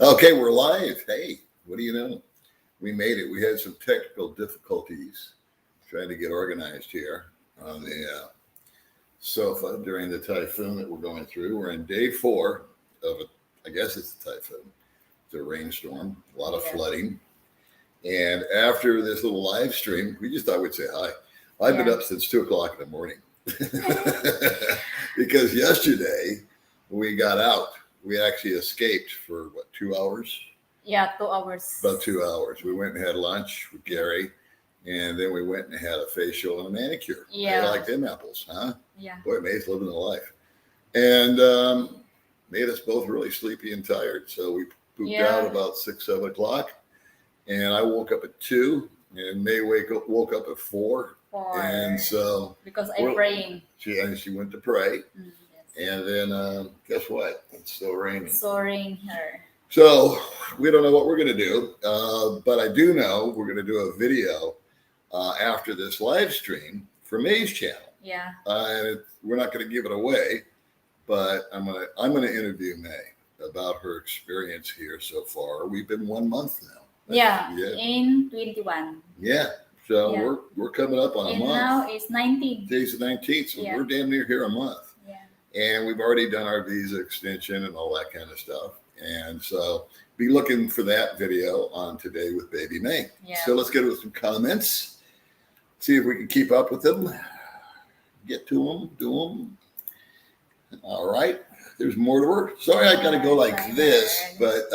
Okay, we're live. Hey, what do you know? We made it. We had some technical difficulties trying to get organized here on the sofa during the typhoon that we're going through. We're in day 4 of it. I guess it's a typhoon. It's a rainstorm, a lot of flooding. And after this little live stream, we just thought we'd say hi. I've been up since 2 o'clock in the morning because yesterday we got out. We actually escaped for 2 hours? Yeah, 2 hours. About 2 hours. We went and had lunch with Gary, and then we went and had a facial and a manicure. Yeah. I like them apples, huh? Yeah. Boy, May's living the life. And made us both really sleepy and tired. So we pooped out about 6, 7 o'clock. And I woke up at 2, and May woke up at 4. And so because I'm praying. She went to pray. Yes. And then guess what? It's still raining. Soaring her. So we don't know what we're going to do, but I do know we're going to do a video after this live stream for May's channel. Yeah. And we're not going to give it away, but I'm going to interview May about her experience here so far. We've been 1 month now. Yeah. In 21. Yeah. So we're coming up on a month. Now it's 19. Today's the 19th, so we're damn near here a month. And we've already done our visa extension and all that kind of stuff. And so be looking for that video on Today with Baby Mae. Yeah. So let's get with some comments. See if we can keep up with them. Get to them, do them. All right. There's more to her. Sorry, I got to go like this, but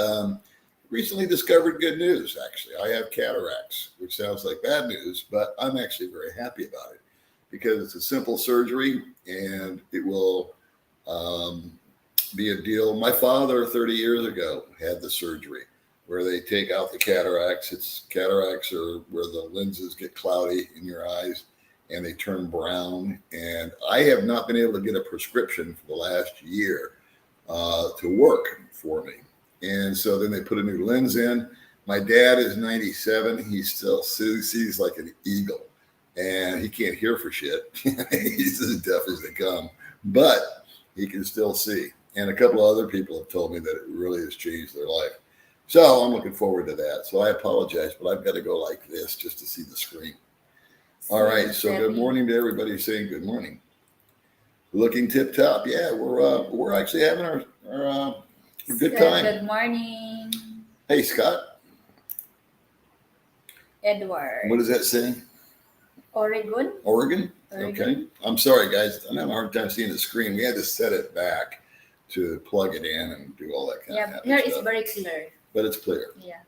recently discovered good news, actually. I have cataracts, which sounds like bad news, but I'm actually very happy about it because it's a simple surgery and it will be a deal. My father 30 years ago had the surgery where they take out the cataracts. Cataracts are where the lenses get cloudy in your eyes and they turn brown. And I have not been able to get a prescription for the last year to work for me. And so then they put a new lens in. My dad is 97. He still sees like an eagle and he can't hear for shit. He's as deaf as they come, but he can still see. And a couple of other people have told me that it really has changed their life. So I'm looking forward to that. So I apologize, but I've got to go like this just to see the screen. All right. So good morning to everybody saying good morning. Looking tip top. Yeah, we're actually having our good time. Good morning. Hey, Scott. Edward. What does that say? Oregon? Okay. I'm sorry, guys. I'm having a hard time seeing the screen. We had to set it back to plug it in and do all that kind of stuff. Yeah, here it's very clear. But it's clear. Yeah.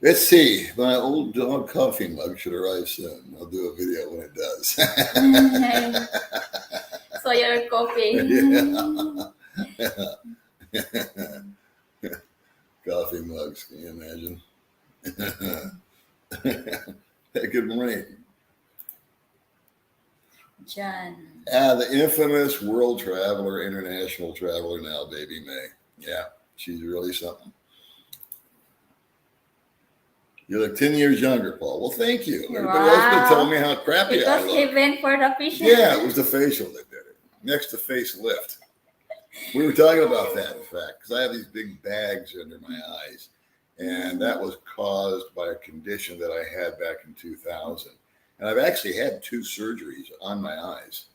Let's see. My old dog coffee mug should arrive soon. I'll do a video when it does. So your coffee. Yeah. Coffee mugs. Can you imagine? Hey, good morning. John. The infamous world traveler, international traveler now, Baby Mae. Yeah, she's really something. You look 10 years younger, Paul. Well, thank you. Everybody else been telling me how crappy I look. It was even for the facial. Yeah, it was the facial that did it. Next to facelift. We were talking about that, in fact, because I have these big bags under my eyes. And that was caused by a condition that I had back in 2000. And I've actually had 2 surgeries on my eyes,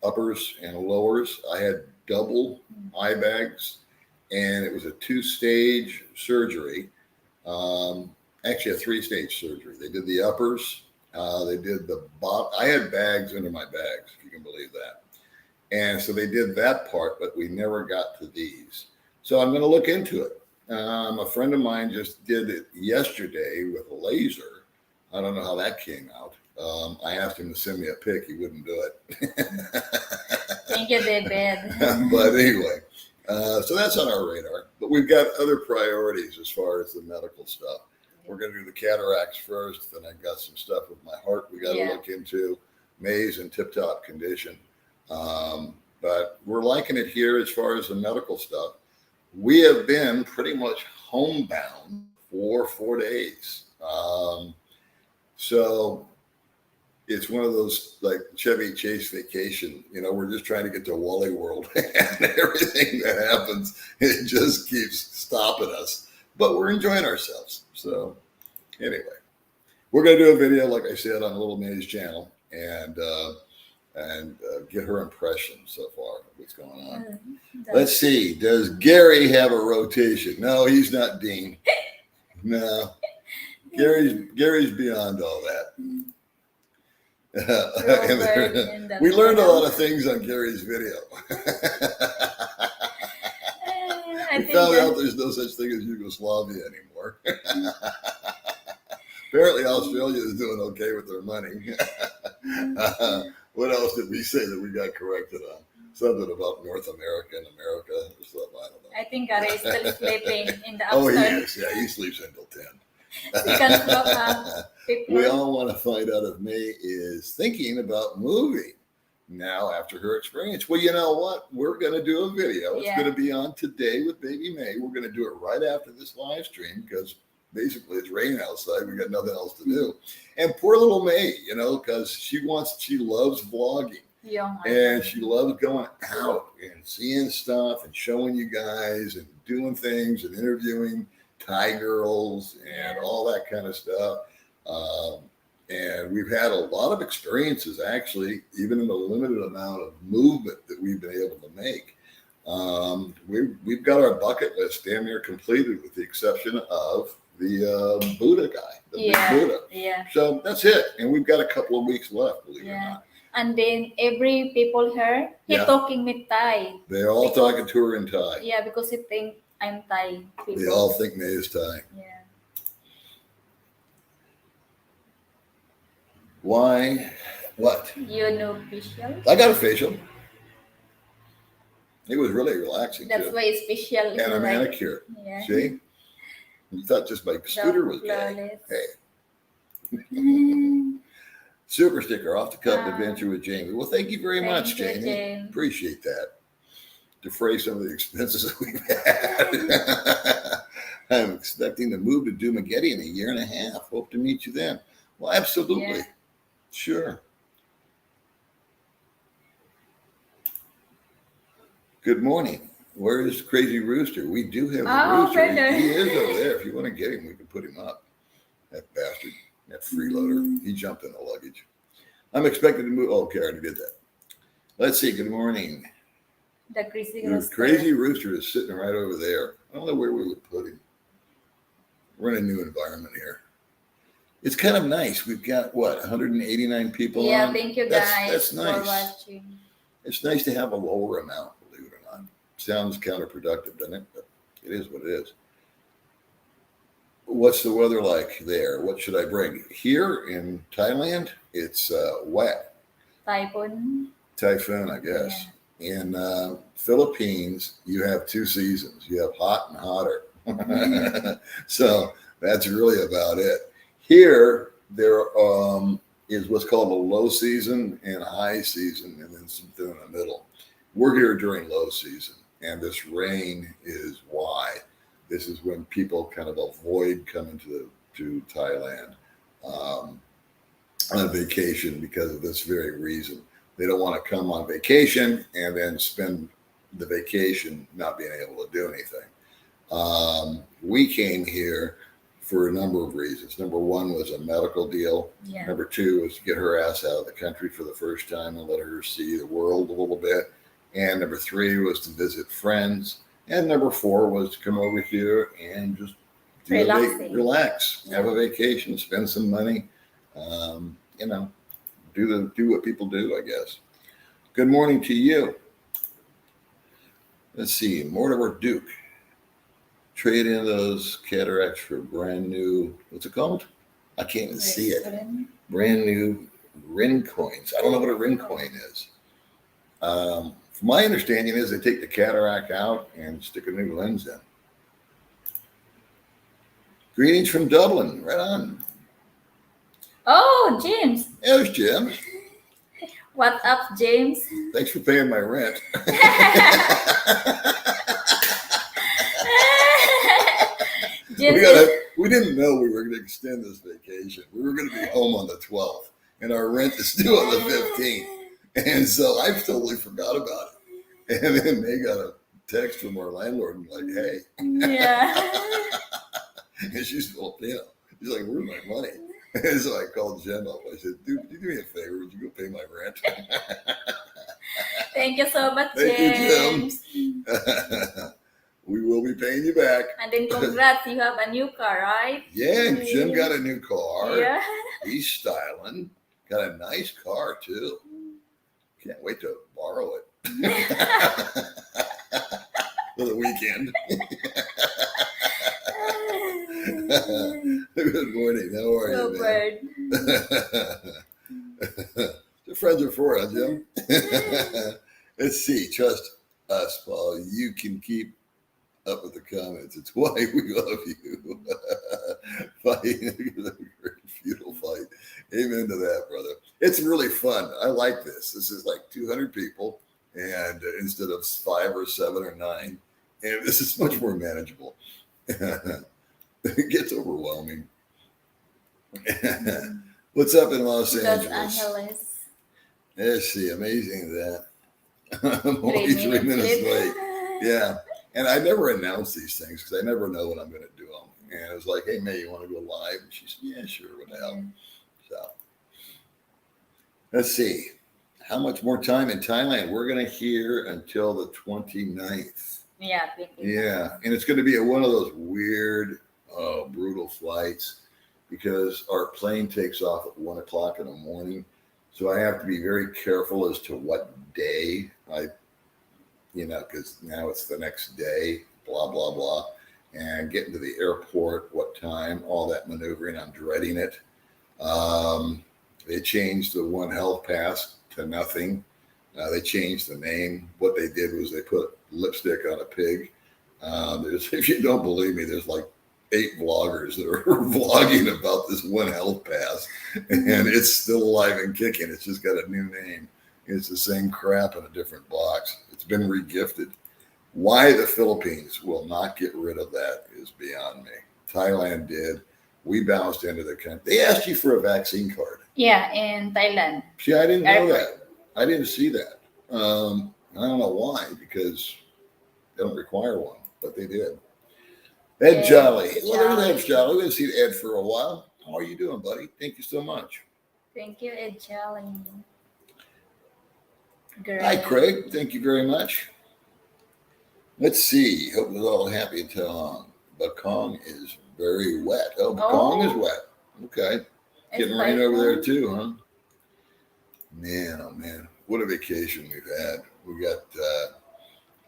uppers and lowers. I had double eye bags, and it was a 2-stage surgery. Actually, a 3-stage surgery. They did the uppers. They did the bottom. I had bags under my bags, if you can believe that. And so they did that part, but we never got to these. So I'm going to look into it. A friend of mine just did it yesterday with a laser. I don't know how that came out. I asked him to send me a pic. He wouldn't do it. Thank you, David. But anyway, so that's on our radar. But we've got other priorities as far as the medical stuff. We're going to do the cataracts first. Then I've got some stuff with my heart we got to look into. May's in tip-top condition. But we're liking it here as far as the medical stuff. We have been pretty much homebound for 4 days. So it's one of those like Chevy Chase vacation. You know, we're just trying to get to Wally World, and everything that happens, it just keeps stopping us. But we're enjoying ourselves. So anyway, we're gonna do a video, like I said, on Little May's channel, and get her impression so far of what's going on. Let's see. Does Gary have a rotation? No, he's not Dean. No, Gary's beyond all that. We learned a lot of things on Gary's video. We found out there's no such thing as Yugoslavia anymore. Apparently, Australia is doing okay with their money. What else did we say that we got corrected on? Something about North America and America or something. I don't know. I think Gary is still sleeping in the Oh, he upstairs. is. Yeah, he sleeps until 10. He can sleep We all want to find out if May is thinking about moving now after her experience. Well, you know what? We're going to do a video. It's going to be on Today with Baby May. We're going to do it right after this live stream because basically it's raining outside. We got nothing else to do. And poor little May, you know, because she loves vlogging. And she loves going out and seeing stuff and showing you guys and doing things and interviewing Thai girls and all that kind of stuff. And we've had a lot of experiences, actually, even in the limited amount of movement that we've been able to make. We've got our bucket list damn near completed with the exception of the Buddha guy, the big Buddha. Yeah. So that's it. And we've got a couple of weeks left, believe it or not. And then every people here, he talking with Thai. They're all talking to her in Thai. Yeah, because he think I'm Thai people. They all think May is Thai. Yeah. Why? What? You know facial? I got a facial. It was really relaxing. That's too. why it's facial. And a manicure. Yeah. See? You thought just my scooter was gay. Hey. Super sticker off the cuff adventure with Jamie. Well, thank you very much, Jamie. Appreciate that. Defray some of the expenses that we've had. I'm expecting to move to Dumaguete in a year and a half. Hope to meet you then. Well, absolutely. Sure. Good morning. Where is Crazy Rooster? We do have a rooster. He is over there. If you want to get him, we can put him up. That bastard. That freeloader. He jumped in the luggage. I'm expected to move. Oh, okay, I already did that. Let's see. Good morning. The Crazy Rooster is sitting right over there. I don't know where we would put him. We're in a new environment here. It's kind of nice. We've got, 189 people on? Yeah, thank you guys that's nice. for watching. It's nice to have a lower amount, believe it or not. Sounds counterproductive, doesn't it? But it is what it is. What's the weather like there? What should I bring? Here in Thailand, it's wet. Typhoon, I guess. Yeah. In Philippines, you have two seasons. You have hot and hotter. So that's really about it. Here, there is what's called a low season and a high season, and then something in the middle. We're here during low season, and this rain is why. This is when people kind of avoid coming to Thailand on a vacation because of this very reason. They don't want to come on vacation and then spend the vacation not being able to do anything. We came here for a number of reasons. Number one was a medical deal. Yeah. Number two was to get her ass out of the country for the first time and let her see the world a little bit. And number three was to visit friends. And number four was to come over here and just relax, have a vacation, spend some money, do what people do, I guess. Good morning to you. Let's see, Mortimer Duke. Trade in those cataracts for brand new, what's it called? I can't even see it. Brand new Rin coins. I don't know what a Rin coin is. My understanding is they take the cataract out and stick a new lens in. Greetings from Dublin. Right on. Oh, James. There's Jim. What's up, James? Thanks for paying my rent. We didn't know we were going to extend this vacation. We were going to be home on the 12th. and our rent is due on the 15th. And so I totally forgot about it. And then they got a text from our landlord and like, hey. Yeah. And she's like, she's like, where's my money? And so I called Jen up. I said, dude, could you do me a favor? Would you go pay my rent? Thank you so much, Thank James. you, Jim. We will be paying you back. And then congrats, you have a new car, right? Yeah, Jim got a new car. Yeah. He's styling. Got a nice car too. Can't wait to borrow it for the weekend. Good morning. How are you, man? The friends are for us, Jim. Let's see. Trust us, Paul. You can keep up with the comments. It's why we love you. Fighting a futile fight. Amen to that, brother. It's really fun. I like this. This is like 200 people, and instead of 5 or 7 or 9, and this is much more manageable. It gets overwhelming. What's up in Los Angeles? Let's see. Amazing that I'm only 3 minutes late. Yeah. And I never announce these things because I never know when I'm going to do them. And it was like, hey, May, you want to go live? And she said, yeah, sure, what the hell. So let's see. How much more time in Thailand? We're going to hear until the 29th. Yeah. Yeah. And it's going to be one of those weird, brutal flights because our plane takes off at 1 o'clock in the morning. So I have to be very careful as to what day because now it's the next day, blah, blah, blah. And getting to the airport, what time, all that maneuvering, I'm dreading it. They changed the One Health Pass to nothing. They changed the name. What they did was they put lipstick on a pig. If you don't believe me, there's like 8 vloggers that are vlogging about this One Health Pass. And it's still alive and kicking. It's just got a new name. It's the same crap in a different box. It's been regifted. Why the Philippines will not get rid of that is beyond me. Thailand did. We bounced into the country. They asked you for a vaccine card. Yeah, in Thailand. See, I didn't know that. I didn't see that. I don't know why, because they don't require one, but they did. Ed Jolly. Well, there's Ed Jolly. We haven't seen Ed for a while. How are you doing, buddy? Thank you so much. Thank you, Ed Jolly. Great. Hi, Craig. Thank you very much. Let's see. Hope we're all happy in Thailand. Bakong is very wet. Oh, Bakong is wet. Okay. Getting rain over there too, huh? Man, oh man. What a vacation we've had.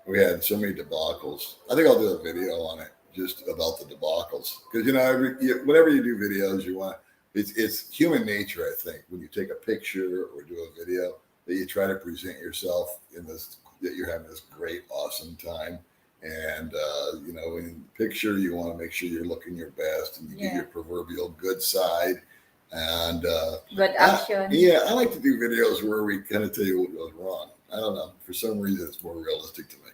We had so many debacles. I think I'll do a video on it just about the debacles. Because, whenever you do videos, it's human nature, I think, when you take a picture or do a video, that you try to present yourself that you're having this great, awesome time. And, in the picture, you want to make sure you're looking your best and you get your proverbial good side. And good action. I like to do videos where we kind of tell you what goes wrong. I don't know. For some reason, it's more realistic to me.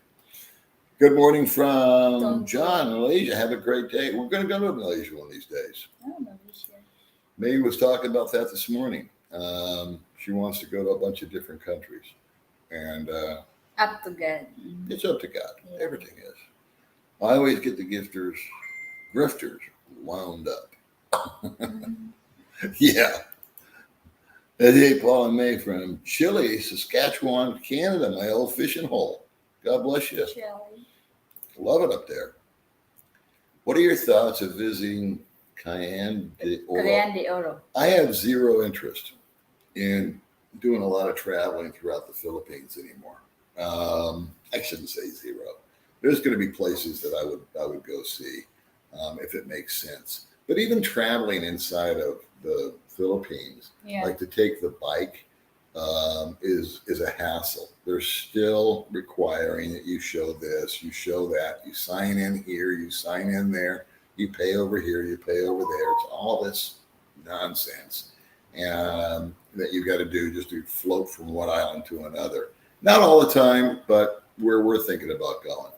Good morning from John, Malaysia. Have a great day. We're going to go to Malaysia one of these days. Oh, Malaysia. May was talking about that this morning. She wants to go to a bunch of different countries. And up to God. It's up to God. Yeah. Everything is. I always get the grifters wound up. Yeah. Hey, Paul and May from Chile, Saskatchewan, Canada, my old fishing hole. God bless you. Chile. Love it up there. What are your thoughts of visiting Cayenne de Oro? I have zero interest in doing a lot of traveling throughout the Philippines anymore. I shouldn't say zero. There's going to be places that I would go see if it makes sense. But even traveling inside of the Philippines, like to take the bike, is a hassle. They're still requiring that you show this, you show that, you sign in here, you sign in there, you pay over here, you pay over there. It's all this nonsense and that you got to do just to float from one island to another. Not all the time, but where we're thinking about going.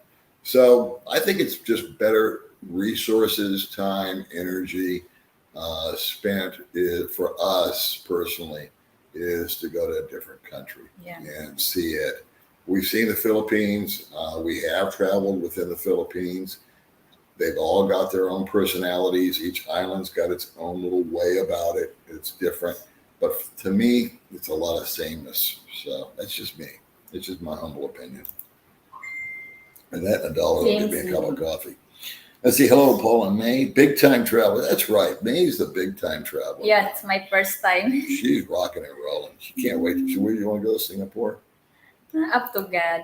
So I think it's just better resources, time, energy, spent is, for us personally, is to go to a different country and see it. We've seen the Philippines. We have traveled within the Philippines. They've all got their own personalities. Each island's got its own little way about it. It's different. But to me, it's a lot of sameness. So that's just me. It's just my humble opinion. And that $1 will give me a cup of coffee. Let's see. Hello, Paul and May. Big time traveler. That's right. May's the big time traveler. Yeah, it's my first time. She's rocking and rolling. She can't wait. Where do you want to go to Singapore? Up to God.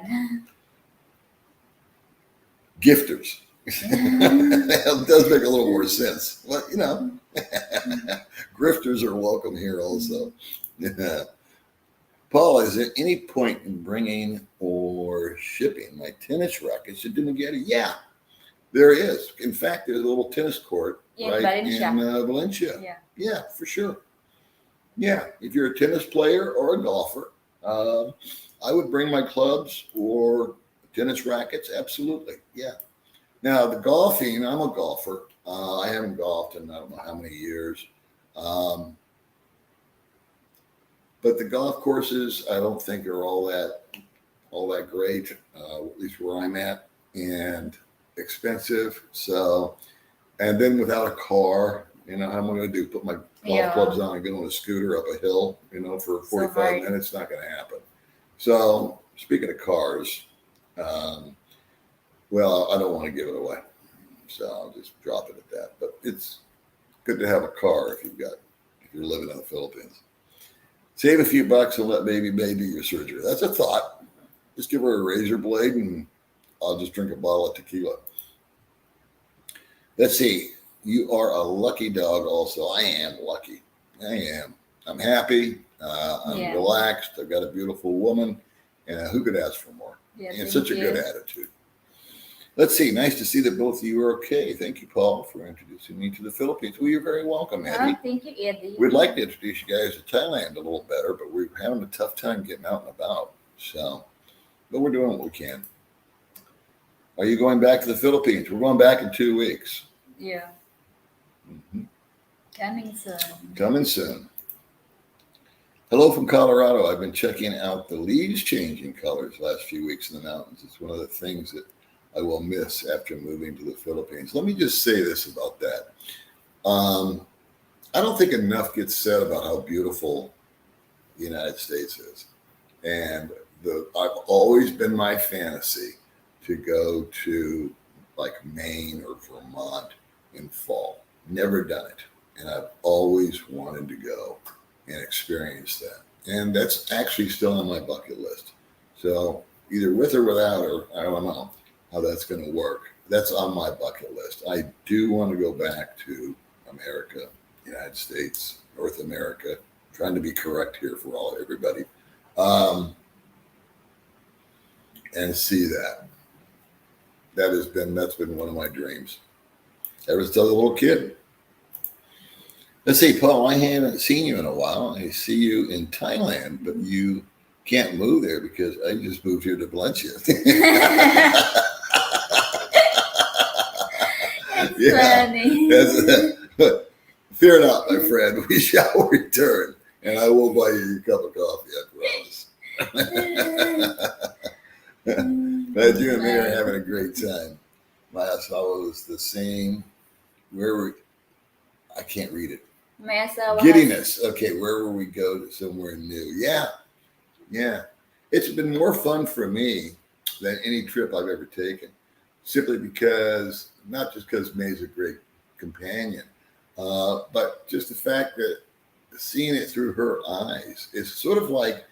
Gifters. It does make a little more sense. But, grifters are welcome here also. Paul, is there any point in bringing or shipping my tennis rackets to Dumaguete? Yeah, there is. In fact, there's a little tennis court in Valencia. Yeah, for sure. Yeah, if you're a tennis player or a golfer, I would bring my clubs or tennis rackets. Absolutely. Yeah. Now, the golfing, I'm a golfer. I haven't golfed in I don't know how many years. But the golf courses, I don't think are all that great, at least where I'm at, and expensive. So, and then without a car, how am I going to do? Put my golf clubs on and get on a scooter up a hill, for 45 minutes? Not going to happen. So, speaking of cars, well, I don't want to give it away, so I'll just drop it at that. But it's good to have a car if you're living in the Philippines. Save a few bucks and let baby Mae do your surgery. That's a thought. Just give her a razor blade and I'll just drink a bottle of tequila. Let's see. You are a lucky dog also. I am lucky. I am. I'm happy. I'm relaxed. I've got a beautiful woman. And who could ask for more? And such a good attitude. Let's see. Nice to see that both of you are okay. Thank you, Paul, for introducing me to the Philippines. Well, you're very welcome, Eddie. Thank you, Eddie. We'd like to introduce you guys to Thailand a little better, but we're having a tough time getting out and about. So, but we're doing what we can. Are you going back to the Philippines? We're going back in 2 weeks. Yeah. Mm-hmm. Coming soon. Coming soon. Hello from Colorado. I've been checking out the leaves changing colors last few weeks in the mountains. It's one of the things that I will miss after moving to the Philippines. Let me just say this about that. I don't think enough gets said about how beautiful the United States is. And I've always been my fantasy to go to like Maine or Vermont in fall. Never done it. And I've always wanted to go and experience that. And that's actually still on my bucket list. So either with or without, or I don't know how that's going to work. That's on my bucket list. I do want to go back to America, United States, North America. I'm trying to be correct here for everybody. And see that. That's been one of my dreams. Ever since I was a little kid. Let's see, Paul, I haven't seen you in a while. I see you in Thailand, but you can't move there because I just moved here to Valencia. Funny. Fear not, my friend. We shall return, and I will buy you a cup of coffee, I promise. But you and me are having a great time. Last follow was the same. I can't read it. Giddiness. Okay, where will we go to somewhere new? Yeah. It's been more fun for me than any trip I've ever taken. Simply because, not just because Mae's a great companion, but just the fact that seeing it through her eyes is sort of like,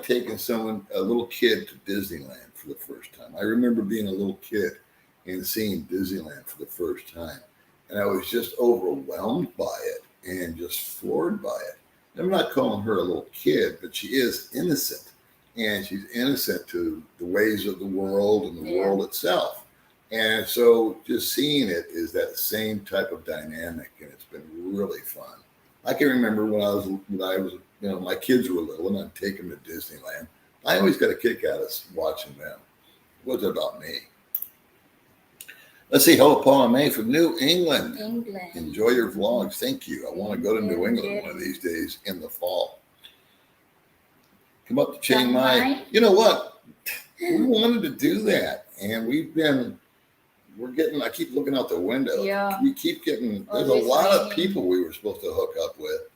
taking a little kid to Disneyland for the first time. I remember being a little kid and seeing Disneyland for the first time. And I was just overwhelmed by it and just floored by it. I'm not calling her a little kid, but she is innocent. And she's innocent to the ways of the world and the world itself. And so just seeing it is that same type of dynamic. And it's been really fun. I can remember when I was, my kids were little and I'd take them to Disneyland. I always got a kick out of watching them. It wasn't about me. Let's see. Hello, Paul and May from New England. England. Enjoy your vlogs. Thank you. I want to go to New England one of these days in the fall. Come up to Chiang Mai. You know what? We wanted to do that, and I keep looking out the window. Yeah. We keep getting, there's a lot of people we were supposed to hook up with.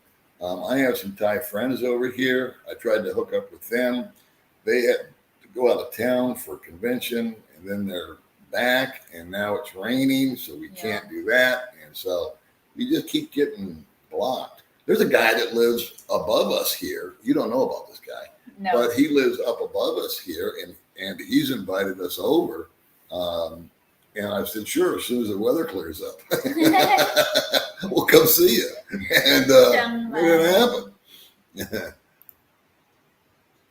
I have some Thai friends over here. I tried to hook up with them. They had to go out of town for a convention, and then they're back, and now it's raining, so we can't do that. And so we just keep getting blocked. There's a guy that lives above us here. You don't know about this guy, but he lives up above us here, and he's invited us over. And I said, sure, as soon as the weather clears up, we'll come see you. And it didn't happen.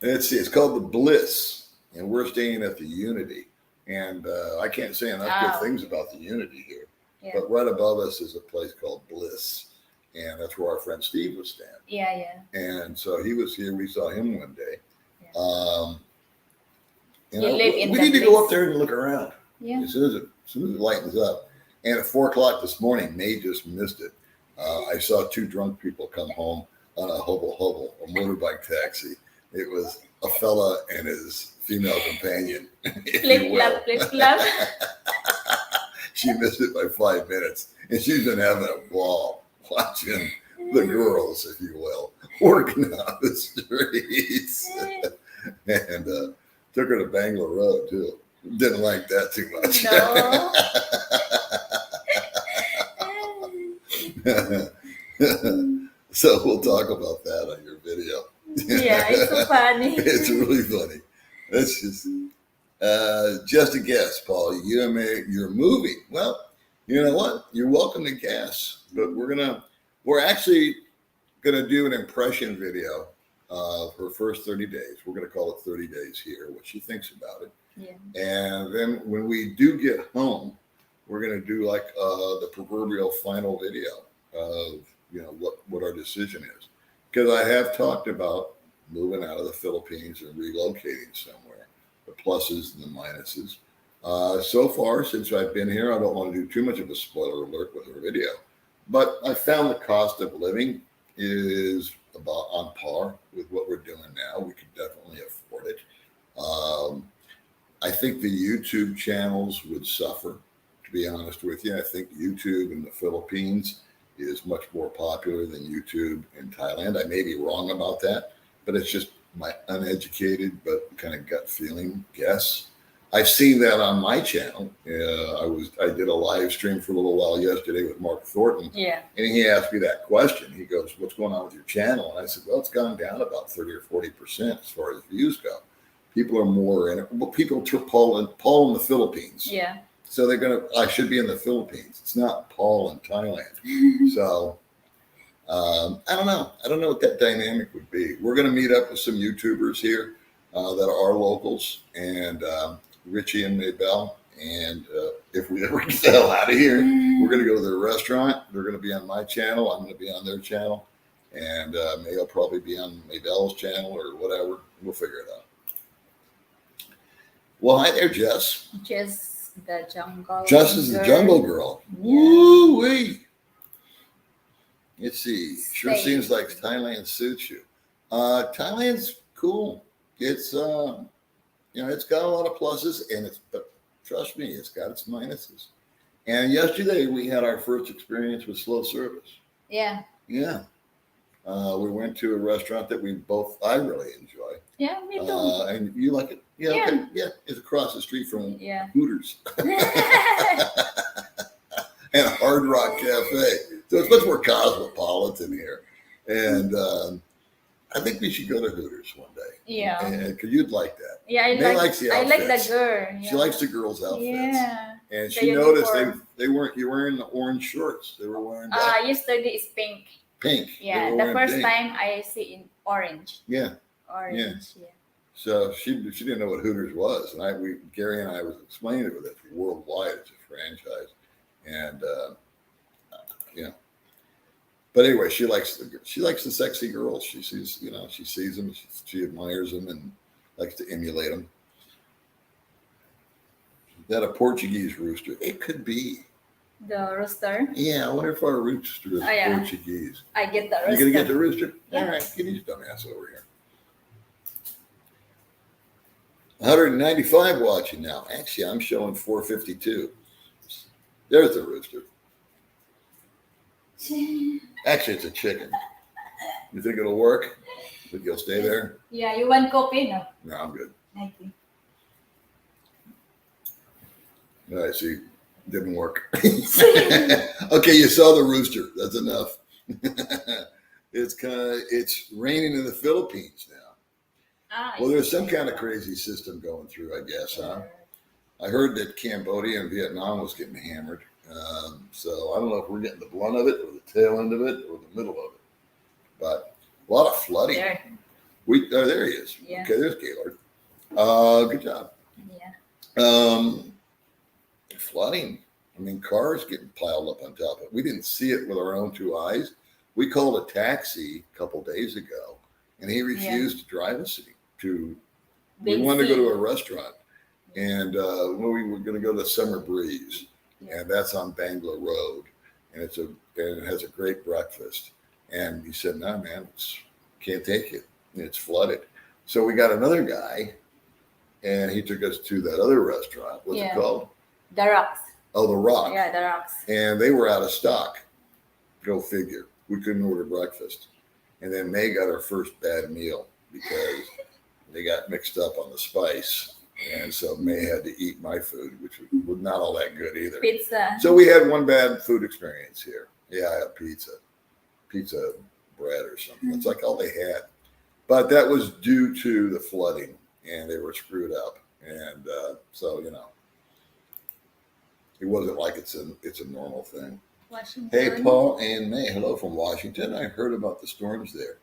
Let's see, it's called the Bliss, and we're staying at the Unity. And I can't say enough good things about the Unity here. Yeah. But right above us is a place called Bliss. And that's where our friend Steve was staying. Yeah. And so he was here. We saw him one day. Yeah. We need to go up there and look around. Yeah. As soon as it lightens up. And at 4:00 this morning, May just missed it. I saw two drunk people come home on a hobble, a motorbike taxi. It was a fella and his female companion. Flip-flop. She missed it by 5 minutes, and she's been having a ball watching the girls, if you will, working on the streets. And took her to Bangalore Road too. Didn't like that too much. No. So we'll talk about that on your video. Yeah, it's so funny. It's really funny. That's just a guess, Paul. You're moving. Well, you know what? You're welcome to guess, but we're actually gonna do an impression video of her first 30 days. We're gonna call it 30 days here, what she thinks about it. Yeah. And then when we do get home, we're gonna do like the proverbial final video of what our decision is. Because I have talked about moving out of the Philippines and relocating somewhere, the pluses and the minuses. So far, since I've been here, I don't want to do too much of a spoiler alert with her video, but I found the cost of living is about on par with what we're doing now. We could definitely afford it. I think the YouTube channels would suffer, to be honest with you. I think YouTube in the Philippines is much more popular than YouTube in Thailand. I may be wrong about that, but it's just my uneducated but kind of gut feeling guess. I've seen that on my channel. I did a live stream for a little while yesterday with Mark Thornton. Yeah. And he asked me that question. He goes, what's going on with your channel? And I said, well, it's gone down about 30 or 40% as far as views go. People are more in it. Well, people took Paul in the Philippines. Yeah. So I should be in the Philippines. It's not Paul in Thailand. So I don't know. I don't know what that dynamic would be. We're going to meet up with some YouTubers here that are locals, and Richie and Maybell. And if we ever get the hell out of here, we're going to go to their restaurant. They're going to be on my channel. I'm going to be on their channel. And May will probably be on Maybell's channel or whatever. We'll figure it out. Well, hi there, Jess. Jess the jungle. Jess is the jungle girl. Yeah. Woo-wee. Let's see. Sure seems like Thailand suits you. Thailand's cool. It's it's got a lot of pluses, but trust me, it's got its minuses. And yesterday we had our first experience with slow service. Yeah. Yeah. We went to a restaurant that I really enjoy. Yeah, me too. And you like it? Yeah. Yeah. Okay. Yeah. It's across the street from Hooters. And Hard Rock Cafe. So it's much more cosmopolitan here. And I think we should go to Hooters one day. Yeah. Because you'd like that. Yeah, I like the outfits. I like the girl. Yeah. She likes the girls' outfits. Yeah. And she noticed you weren't wearing the orange shorts. They were wearing yesterday is pink. Pink. Yeah. The first time I see in orange. Yeah. Orange. Yeah. So she didn't know what Hooters was. And Gary and I was explaining it with it worldwide. It's a franchise. And but anyway, she likes the sexy girls. She sees them, she admires them, and likes to emulate them. that a Portuguese rooster? It could be. The rooster. Yeah, I wonder if our rooster is Portuguese. I get the rooster. You gonna get the rooster? Yeah. All right, get his dumb ass over here. 195 watching now. Actually, I'm showing 452. There's the rooster. Actually, it's a chicken. You think it'll work? Think you'll stay there? Yeah, you want coffee? No. No, I'm good. Thank you. All right, see, didn't work. Okay, you saw the rooster. That's enough. It's raining in the Philippines now. Well, there's some kind of crazy system going through, I guess, huh? I heard that Cambodia and Vietnam was getting hammered. So I don't know if we're getting the blunt of it or the tail end of it or the middle of it. But a lot of flooding. There. There he is. Yeah. Okay, there's Gaylord. Good job. Yeah. Flooding. I mean, cars getting piled up on top of it. We didn't see it with our own two eyes. We called a taxi a couple days ago, and he refused to drive us to. We wanted to go to a restaurant, and we were going to go to Summer Breeze, and that's on Bangla Road, and it has a great breakfast. And he said, "No, man, can't take it. It's flooded." So we got another guy, and he took us to that other restaurant. What's it called? The Rocks. Oh, the Rock. Yeah, the Rocks. And they were out of stock. Go figure. We couldn't order breakfast. And then May got her first bad meal because they got mixed up on the spice. And so May had to eat my food, which was not all that good either. Pizza. So we had one bad food experience here. Yeah, I had pizza bread or something. That's like all they had. But that was due to the flooding, and they were screwed up. And so, it wasn't like it's a normal thing. Washington. Hey, Paul and May, hello from Washington. I heard about the storms there.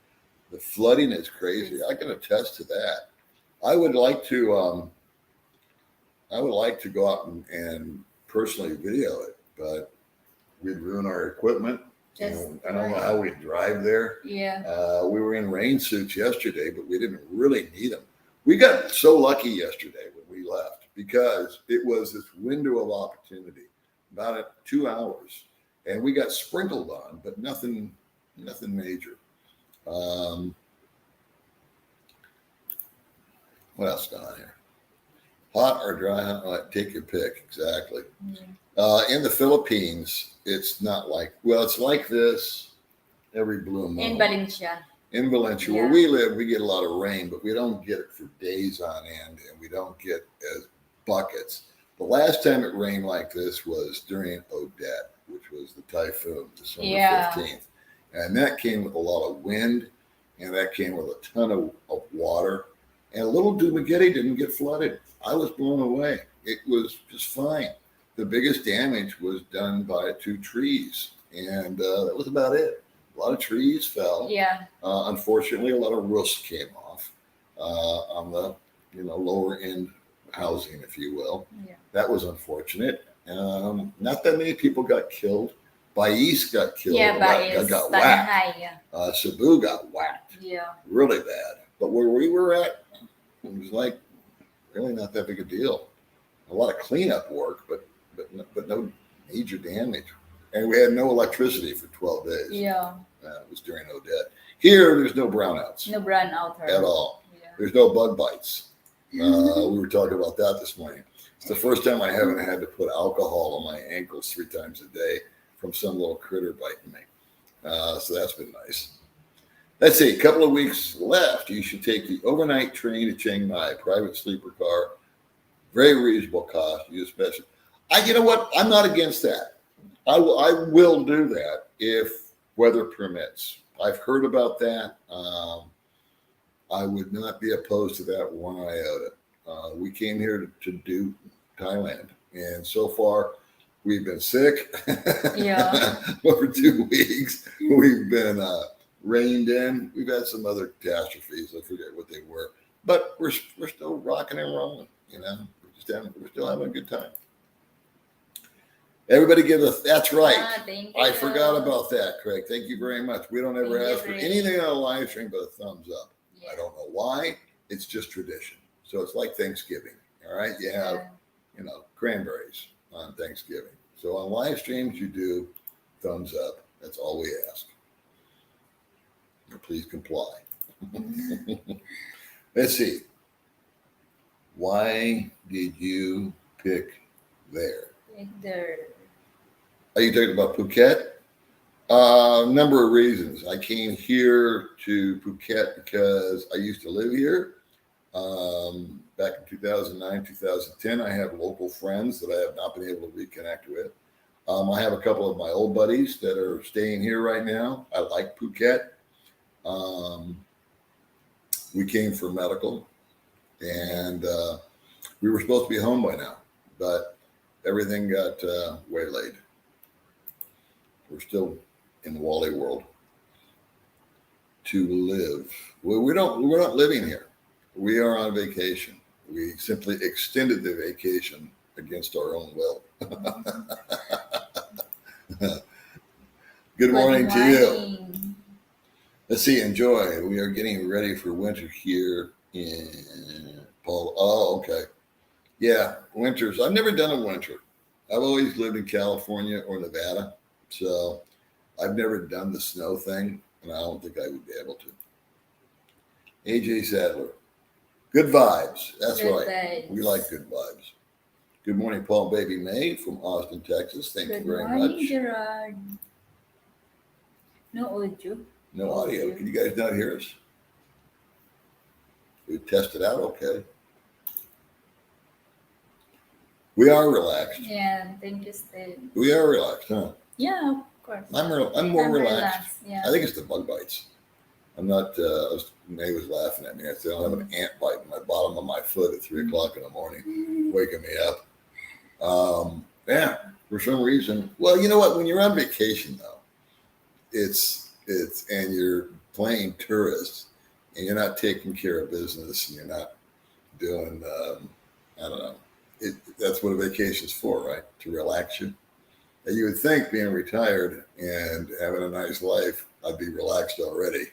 The flooding is crazy. I can attest to that. I would like to go out and personally video it, but we'd ruin our equipment. I don't know how we'd drive there. Yeah. We were in rain suits yesterday, but we didn't really need them. We got so lucky yesterday when we left because it was this window of opportunity, about 2 hours, and we got sprinkled on, but nothing major. What else going on here? Hot or dry? Take your pick. Exactly. Mm-hmm. In the Philippines, it's not like, it's like this every blue moon. In Valencia. In Valencia, where we live, we get a lot of rain, but we don't get it for days on end, and we don't get as buckets. The last time it rained like this was during Odette, which was the typhoon, December 15th. And that came with a lot of wind, and that came with a ton of water. And Little Dumaguete didn't get flooded. I was blown away. It was just fine. The biggest damage was done by 2 trees, and that was about it. A lot of trees fell. Yeah. Unfortunately, a lot of roofs came off on the lower end housing, if you will. Yeah. That was unfortunate. Not that many people got killed. Bais got killed. Yeah, Bais got whacked. Cebu got whacked. Yeah. Really bad. But where we were at, it was like really not that big a deal. A lot of cleanup work, but no major damage. And we had no electricity for 12 days. Yeah. It was during Odette. Here, there's no brownouts. No brownout. At all. Yeah. There's no bug bites. We were talking about that this morning. It's the first time I haven't had to put alcohol on my ankles 3 times a day from some little critter biting me. So that's been nice. Let's see, a couple of weeks left. You should take the overnight train to Chiang Mai, private sleeper car, very reasonable cost. You especially, you know what? I'm not against that. I will do that if weather permits. I've heard about that. I would not be opposed to that one iota. We came here to do Thailand, and so far we've been sick. Yeah. Over 2 weeks, we've been rained in. We've had some other catastrophes. I forget what they were, but we're still rocking and rolling. We're still having a good time. Everybody give us, that's right. I forgot about that, Craig. Thank you very much. We don't ever ask for anything on a live stream but a thumbs up. Yeah. I don't know why. It's just tradition. So it's like Thanksgiving. All right. You cranberries on Thanksgiving. So on live streams, you do thumbs up. That's all we ask. Please comply. Let's see. Why did you pick there? There. Are you talking about Phuket? A number of reasons. I came here to Phuket because I used to live here. Back in 2009, 2010, I have local friends that I have not been able to reconnect with. I have a couple of my old buddies that are staying here right now. I like Phuket. We came for medical, and we were supposed to be home by now, but everything got waylaid. We're still in the Wally world. To live, well, we're not living here. We are on vacation. We simply extended the vacation against our own will. Good morning to you. Let's see, enjoy. We are getting ready for winter here in Paul. Oh, okay. Yeah, winters. I've never done a winter. I've always lived in California or Nevada. So I've never done the snow thing, and I don't think I would be able to. AJ Sadler. Good vibes. That's Good right. vibes. We like good vibes. Good morning, Paul Baby Mae from Austin, Texas. Thank you very morning, much. Gerard. No audio. No audio. Can you guys not hear us? We tested out. Okay. We are relaxed. Yeah, thank you, Steve. We are relaxed, huh? Yeah, of course. I'm more relaxed. Yeah. I think it's the bug bites. I'm not. May was laughing at me. I said I don't have an ant bite in my bottom of my foot at 3 o'clock in the morning, waking me up. Yeah, for some reason. Well, you know what? When you're on vacation, though, it's and you're playing tourist, and you're not taking care of business, and you're not doing. I don't know. That's what a vacation's for, right? To relax you. And you would think being retired and having a nice life, I'd be relaxed already.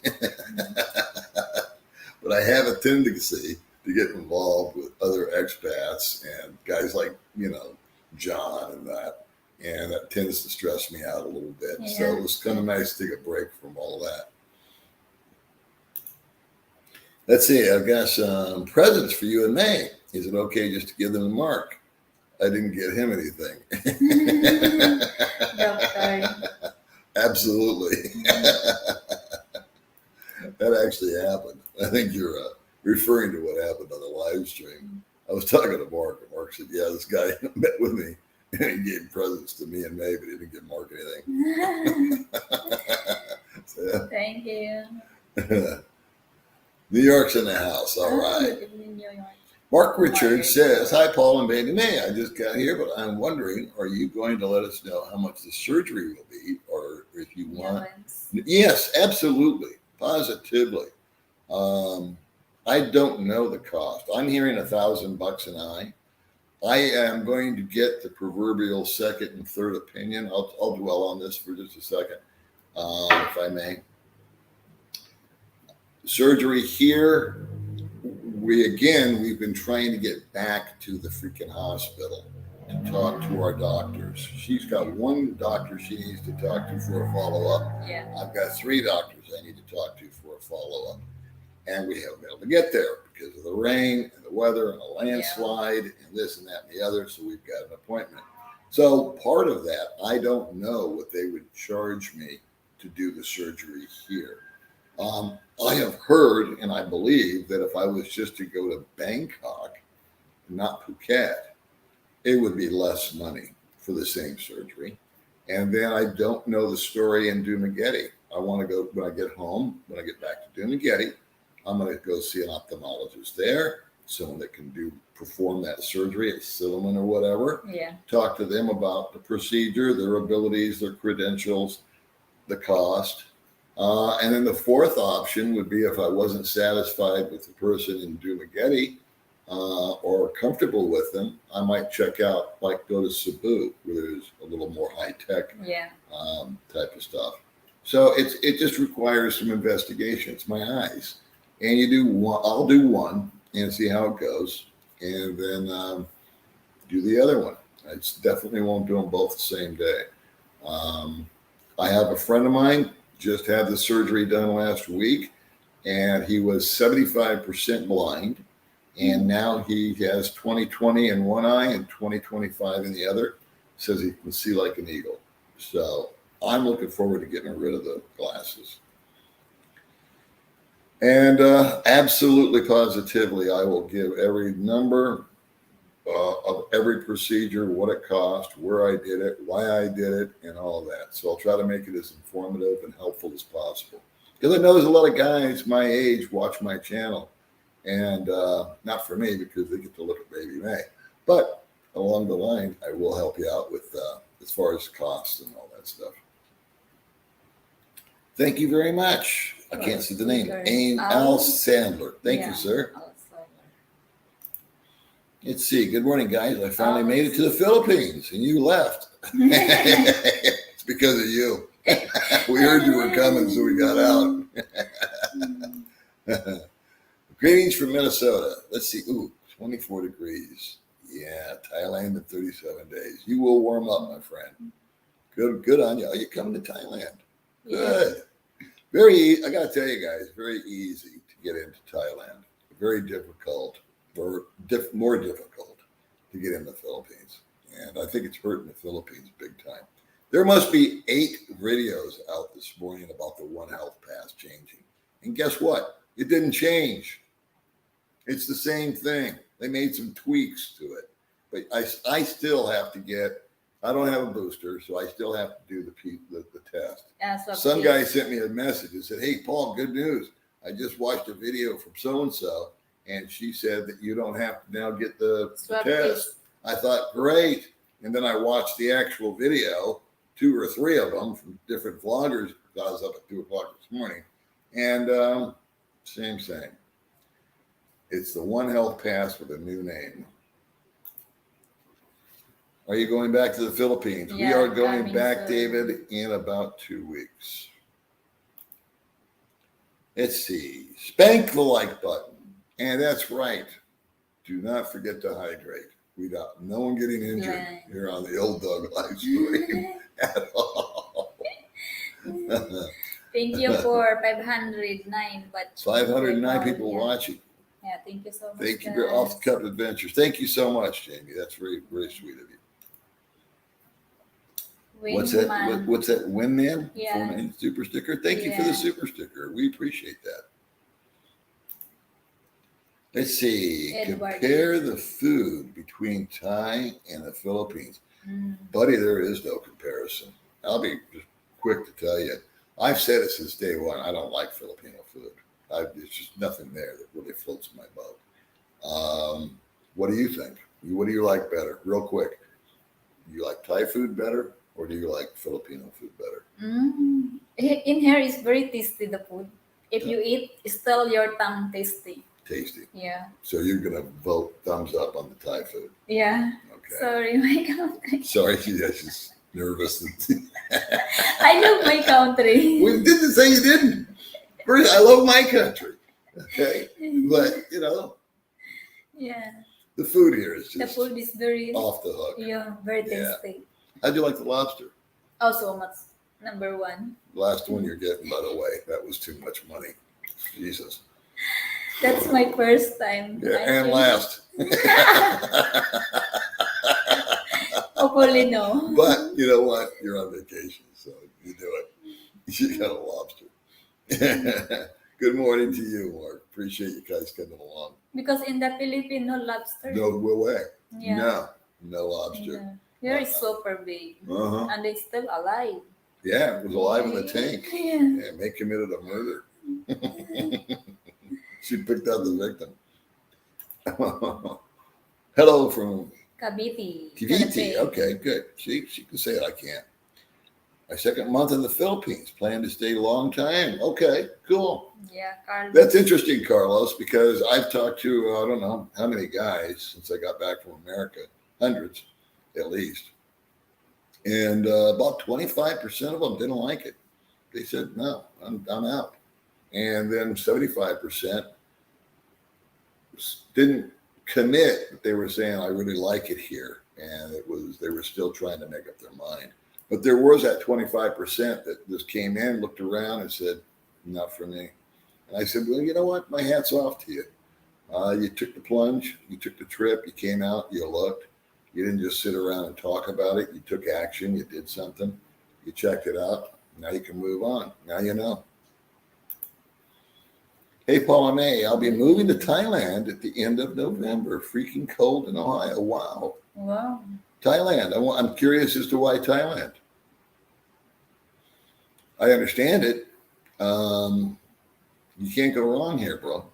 But I have a tendency to get involved with other expats and guys like, John and that. And that tends to stress me out a little bit. Yeah. So it was kind of nice to take a break from all that. Let's see. I've got some presents for you in May. Is it okay just to give them a mark? I didn't get him anything. Absolutely. That actually happened. I think you're referring to what happened on the live stream. I was talking to Mark, and Mark said, yeah, this guy met with me, and he gave presents to me and May, but he didn't give Mark anything. So, thank you. New York's in the house. All right. Mark Richards says, hi, Paul and Baby Mae. I just got here, but I'm wondering, are you going to let us know how much the surgery will be, or if you want? Yes, absolutely. Positively. I don't know the cost. I'm hearing $1,000 an eye. I am going to get the proverbial second and third opinion. I'll dwell on this for just a second, if I may. Surgery here. We've been trying to get back to the freaking hospital to talk to our doctors. She's got one doctor she needs to talk to for a follow-up. Yeah. I've got 3 doctors I need to talk to for a follow-up. And we haven't been able to get there because of the rain and the weather and a landslide and this and that and the other. So we've got an appointment. So part of that, I don't know what they would charge me to do the surgery here. I have heard and I believe that if I was just to go to Bangkok, not Phuket, it would be less money for the same surgery. And then I don't know the story in Dumaguete. I want to go, when I get home, when I get back to Dumaguete, I'm going to go see an ophthalmologist there, someone that can perform that surgery at Silliman or whatever. Yeah. Talk to them about the procedure, their abilities, their credentials, the cost. And then the fourth option would be if I wasn't satisfied with the person in Dumaguete or comfortable with them, I might check out, like go to Cebu, where there's a little more high-tech type of stuff. So it just requires some investigation. It's my eyes. And you do one, I'll do one and see how it goes. And then do the other one. I definitely won't do them both the same day. I have a friend of mine just had the surgery done last week, and he was 75% blind, and now he has 20/20 in one eye and 20/25 in the other. Says he can see like an eagle. So I'm looking forward to getting rid of the glasses. And absolutely positively, I will give every number of every procedure, what it cost, where I did it, why I did it, and all of that. So I'll try to make it as informative and helpful as possible. Because I know there's a lot of guys my age watch my channel, and not for me because they get to look at Baby Mae, but along the line, I will help you out with as far as costs and all that stuff. Thank you very much. I can't see the name. Al Sandler. Thank you, sir. Let's see. Good morning, guys. I finally made it to the Philippines, and you left. It's because of you. We heard you were coming, so we got out. Greetings from Minnesota. Let's see. Ooh, 24 degrees. Yeah, Thailand in 37 days. You will warm up, my friend. Good on you. Oh, you're coming to Thailand. Good. I got to tell you guys, very easy to get into Thailand. Very difficult, or more difficult to get in the Philippines. And I think it's hurting the Philippines big time. There must be 8 videos out this morning about the One Health Pass changing. And guess what? It didn't change. It's the same thing. They made some tweaks to it. But I still have to get, I don't have a booster, so I still have to do the test. Some guy sent me a message and said, hey, Paul, good news. I just watched a video from so-and-so, and she said that you don't have to now get the test. I thought, great. And then I watched the actual video, 2 or 3 of them from different vloggers. I was up at 2 o'clock this morning. And same. It's the One Health Pass with a new name. Are you going back to the Philippines? We are going back, David, in about 2 weeks. Let's see. Spank the like button. And that's right. Do not forget to hydrate. We got no one getting injured here on the Old Dog live stream at all. Thank you for 509 people watching. Yeah, thank you so much. Thank you for Off the Cup Adventures. Thank you so much, Jamie. That's very, very sweet of you. What's that? Winman? Yeah. Super sticker. Thank you for the super sticker. We appreciate that. Let's see. Compare the food between Thai and the Philippines. Buddy, there is no comparison. I'll be just quick to tell you. I've said it since day one. I don't like Filipino food. There's just nothing there that really floats my boat. What do you think? What do you like better? Real quick. Do you like Thai food better, or do you like Filipino food better? In here is very tasty, the food. If you eat, still your tongue tasty. Tasty. Yeah. So you're going to vote thumbs up on the Thai food. Yeah. Okay. Sorry, my country. Sorry, she's nervous. I love my country. We didn't say you didn't. First, I love my country. Okay. But, Yeah. the food here is just The food is very off the hook. Yeah, very tasty. How'd you like the lobster? Oh, so much. Number 1. Last one you're getting, by the way. That was too much money. Jesus. That's my first time. Yeah, and last. Hopefully, no. But you know what? You're on vacation, so you do it. You got a lobster. Good morning to you, Mark. Appreciate you guys coming along. Because in the Philippines, no lobster. No way. Yeah. No lobster. Here is super big. And it's still alive. Yeah, it was alive in the tank. Yeah. May committed a murder. She picked out the victim. Hello from Cavite. Cavite. Okay, good. She can say it. I can't. My second month in the Philippines. Plan to stay a long time. Okay, cool. Yeah, Carlos. That's interesting, Carlos, because I've talked to, I don't know how many guys since I got back from America. Hundreds, at least. And about 25% of them didn't like it. They said, no, I'm out. And then 75% didn't commit, but they were saying, I really like it here. and they were still trying to make up their mind. But there was that 25% that just came in, looked around, and said, "Not for me." And I said, "Well, you know what? My hat's off to you. You took the plunge, you took the trip, you came out, you looked. You didn't just sit around and talk about it. You took action, you did something, you checked it out. Now you can move on. Now you know." Hey, Paula May, I'll be moving to Thailand at the end of November. Freaking cold in Ohio. Wow. Wow. Thailand. I'm curious as to why Thailand. I understand it. You can't go wrong here, bro.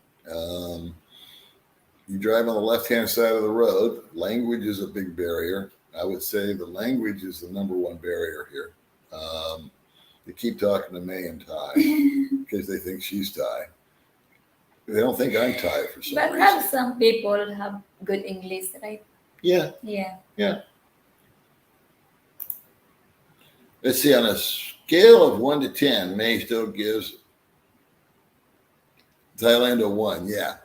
You drive on the left-hand side of the road. Language is a big barrier. I would say the language is the number one barrier here. They keep talking to May in Thai because they think she's Thai. They don't think I'm Thai for some But reason. have some people have good English, right? Yeah. Yeah. Let's see, on a scale of 1 to 10, May still gives Thailand a 1. Yeah.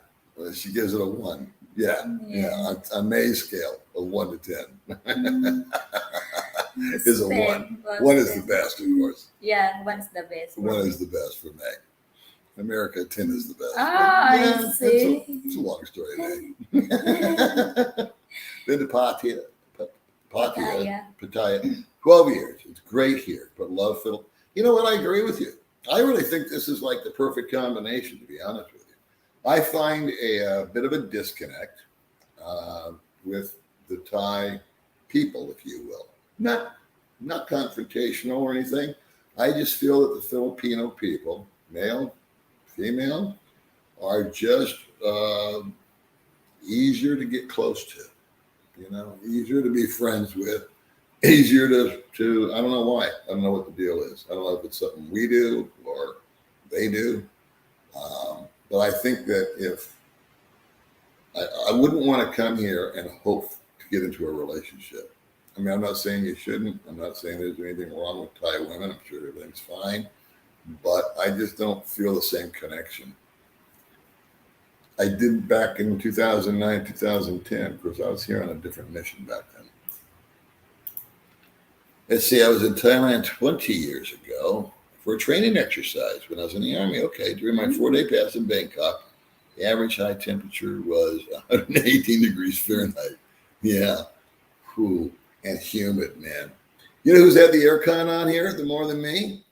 She gives it a 1. Yeah. On May's scale of 1 to 10. Is a 1. 1 is the best, of course. Yeah, 1 is the best. 1 is the best for May. America, 10 is the best. I see. It's a long story, May. Then to Pattaya, 12 years. It's great here, but love fiddle. You know what? I agree with you. I really think this is like the perfect combination, to be honest with you. I find a bit of a disconnect with the Thai people, if you will. Not confrontational or anything. I just feel that the Filipino people, male, female, are just easier to get close to. You know, easier to be friends with, easier to I don't know why. I don't know what the deal is. I don't know if it's something we do or they do. But I think that if I wouldn't want to come here and hope to get into a relationship. I mean, I'm not saying you shouldn't. I'm not saying there's anything wrong with Thai women. I'm sure everything's fine. But I just don't feel the same connection. I did back in 2009, 2010. Of course, I was here on a different mission back then. Let's see, I was in Thailand 20 years ago for a training exercise when I was in the Army. Okay, during my 4-day pass in Bangkok, the average high temperature was 118 degrees Fahrenheit. Yeah, cool and humid, man. You know who's had the aircon on here the more than me?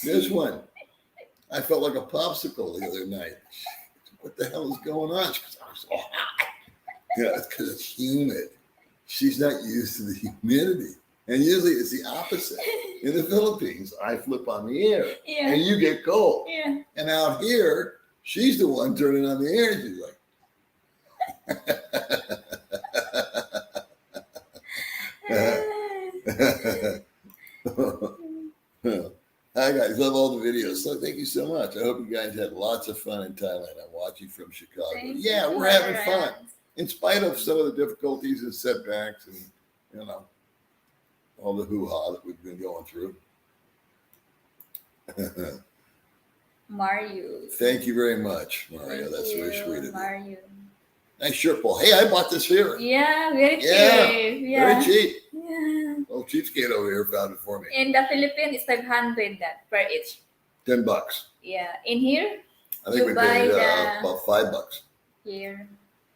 This one. I felt like a popsicle the other night. What the hell is going on? She goes, "I'm so hot." Yeah, it's because it's humid. She's not used to the humidity. And usually it's the opposite. In the Philippines, I flip on the air and you get cold. Yeah. And out here, she's the one turning on the air. She's like, Hi guys, love all the videos. So thank you so much. I hope you guys had lots of fun in Thailand. I'm watching from Chicago. Yeah, we're having fun. In spite of some of the difficulties and setbacks and, you know, all the hoo-ha that we've been going through. Mario. Thank you very much, Mario. That's very sweet of you. Mario. Nice shirt, Paul. Hey, I bought this here. Yeah, very cheap. Yeah, very cheap. Yeah. Well, cheapskate over here found it for me. In the Philippines, it's 500 that per each. $10. Yeah. In here, I think we paid about $5. here.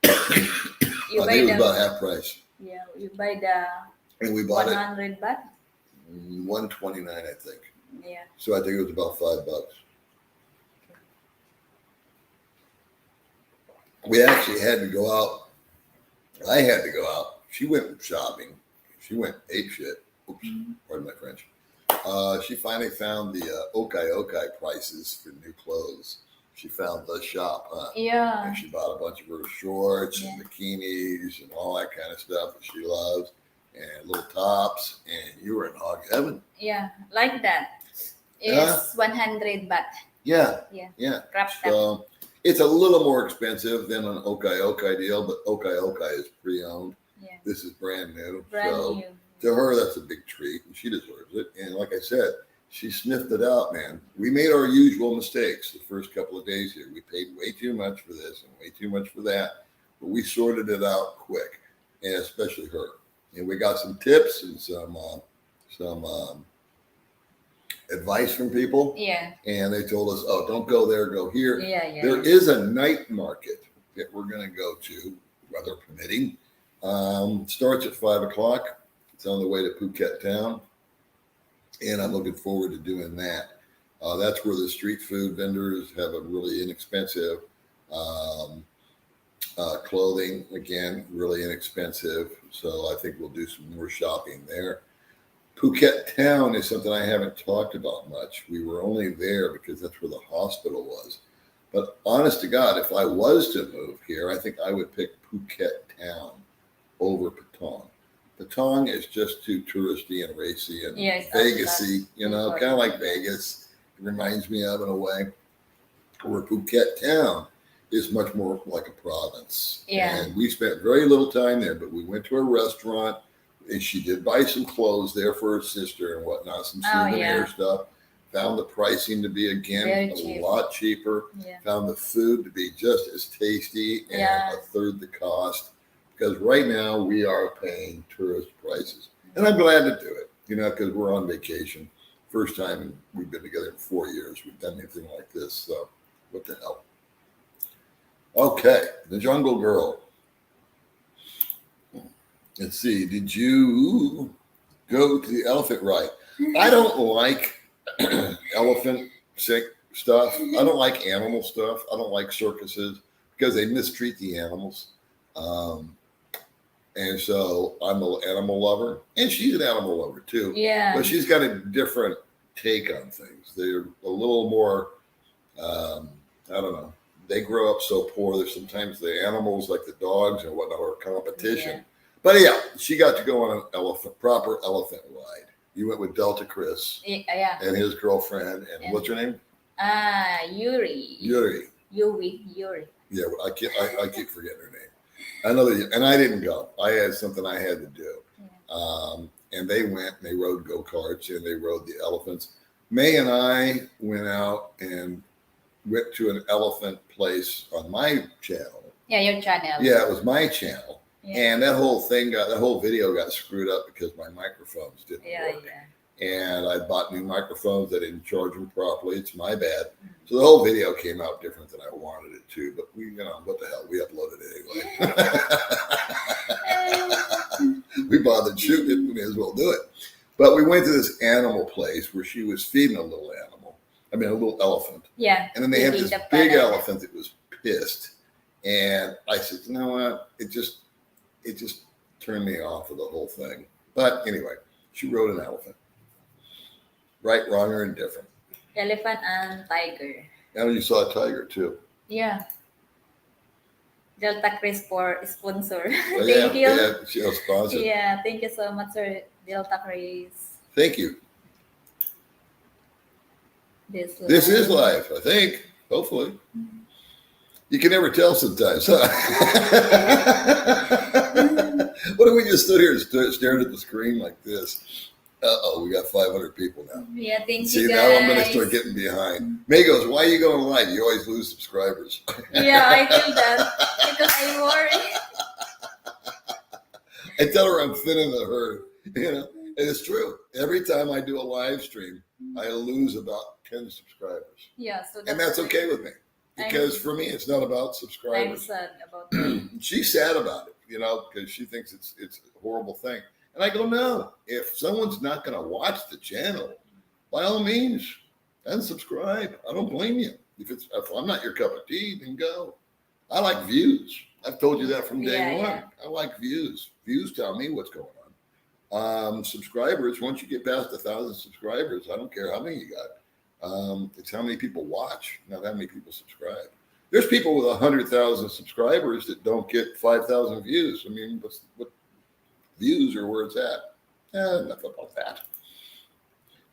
I think it was about half price. Yeah, you buy the And we bought 100 baht. it $129, I think. Yeah. So I think it was about $5. We actually had to go out. I had to go out. She went shopping. She went ape shit. Oops, pardon my French. She finally found the okai prices for new clothes. She found the shop, huh? Yeah. And she bought a bunch of her shorts and bikinis and all that kind of stuff that she loves, and little tops. And you were in hog heaven. Yeah, like that. It's 100 baht. Yeah. Yeah. Wrapped up. So it's a little more expensive than an okai deal, but okai is pre-owned. Yeah. This is brand new. Brand so new. to her, that's a big treat, and she deserves it. And like I said, she sniffed it out, man. We made our usual mistakes the first couple of days here. We paid way too much for this and way too much for that, but we sorted it out quick, and especially her. And we got some tips and some advice from people. Yeah. And they told us, oh, don't go there, go here. Yeah. There is a night market that we're going to go to, weather permitting. Starts at 5 o'clock. It's on the way to Phuket town. And I'm looking forward to doing that. That's where the street food vendors have a really inexpensive clothing. Again, really inexpensive. So I think we'll do some more shopping there. Phuket town is something I haven't talked about much. We were only there because that's where the hospital was. But honest to God, if I was to move here, I think I would pick Phuket town over Patong. Patong is just too touristy and racy and Vegas-y, kind of like Vegas. It reminds me of in a way. Where Phuket town is much more like a province. Yeah. And we spent very little time there, but we went to a restaurant. And she did buy some clothes there for her sister and whatnot, some souvenir stuff. Found the pricing to be, again, a lot cheaper. Yeah. Found the food to be just as tasty and a third the cost. Because right now we are paying tourist prices. And I'm glad to do it, because we're on vacation. First time we've been together in 4 years. We've done anything like this. So what the hell? Okay, the Jungle Girl. Let's see. Did you go to the elephant ride? I don't like elephant stuff. I don't like animal stuff. I don't like circuses because they mistreat the animals. And so I'm an animal lover, and she's an animal lover too. Yeah. But she's got a different take on things. They're a little more, I don't know. They grow up so poor. There's sometimes the animals, like the dogs and whatnot, are competition. Yeah. But yeah, she got to go on an proper elephant ride. You went with Delta Chris and his girlfriend, and what's her name? Yuri. Yuri. Yeah, I keep forgetting her name. I know that, and I didn't go. I had something I had to do. Yeah. And they went and they rode go-karts and they rode the elephants. May and I went out and went to an elephant place on my channel. Yeah, your channel. Yeah, it was my channel. Yeah. And that whole video got screwed up because my microphones didn't work. Yeah. And I bought new microphones. I didn't charge them properly. It's my bad. Mm-hmm. So the whole video came out different than I wanted it to. But what the hell? We uploaded it anyway. We bothered shooting it. We may as well do it. But we went to this animal place where she was feeding a little elephant. Yeah. And then they had this big elephant that was pissed. And I said, you know what? It just turned me off of the whole thing. But anyway, she rode an elephant. Right, wrong, or indifferent. Elephant and tiger. And you saw a tiger too. Yeah. Delta Chris for sponsor. Oh, thank you. Yeah, she'll sponsor. Yeah, thank you so much, sir. Delta Chris. Thank you. This is live, I think. Hopefully. Mm-hmm. You can never tell sometimes, huh? What if we just stood here and stared at the screen like this? We got 500 people now. Yeah, thank you, guys. See, now I'm going to start getting behind. May goes, why are you going live? You always lose subscribers. Yeah, I feel that because I worry. I tell her I'm thinning the herd, and it's true. Every time I do a live stream, I lose about 10 subscribers. Yeah, and that's okay with me. Because for me, it's not about subscribers. I'm sad about that. She's sad about it, because she thinks it's a horrible thing. And I go, no, if someone's not going to watch the channel, by all means, unsubscribe. I don't blame you. If I'm not your cup of tea, then go. I like views. I've told you that from day one. Yeah. I like views. Views tell me what's going on. Subscribers, once you get past 1,000 subscribers, I don't care how many you got. It's how many people watch, not how many people subscribe. There's people with 100,000 subscribers that don't get 5,000 views. I mean, what views are where it's at? Enough about that.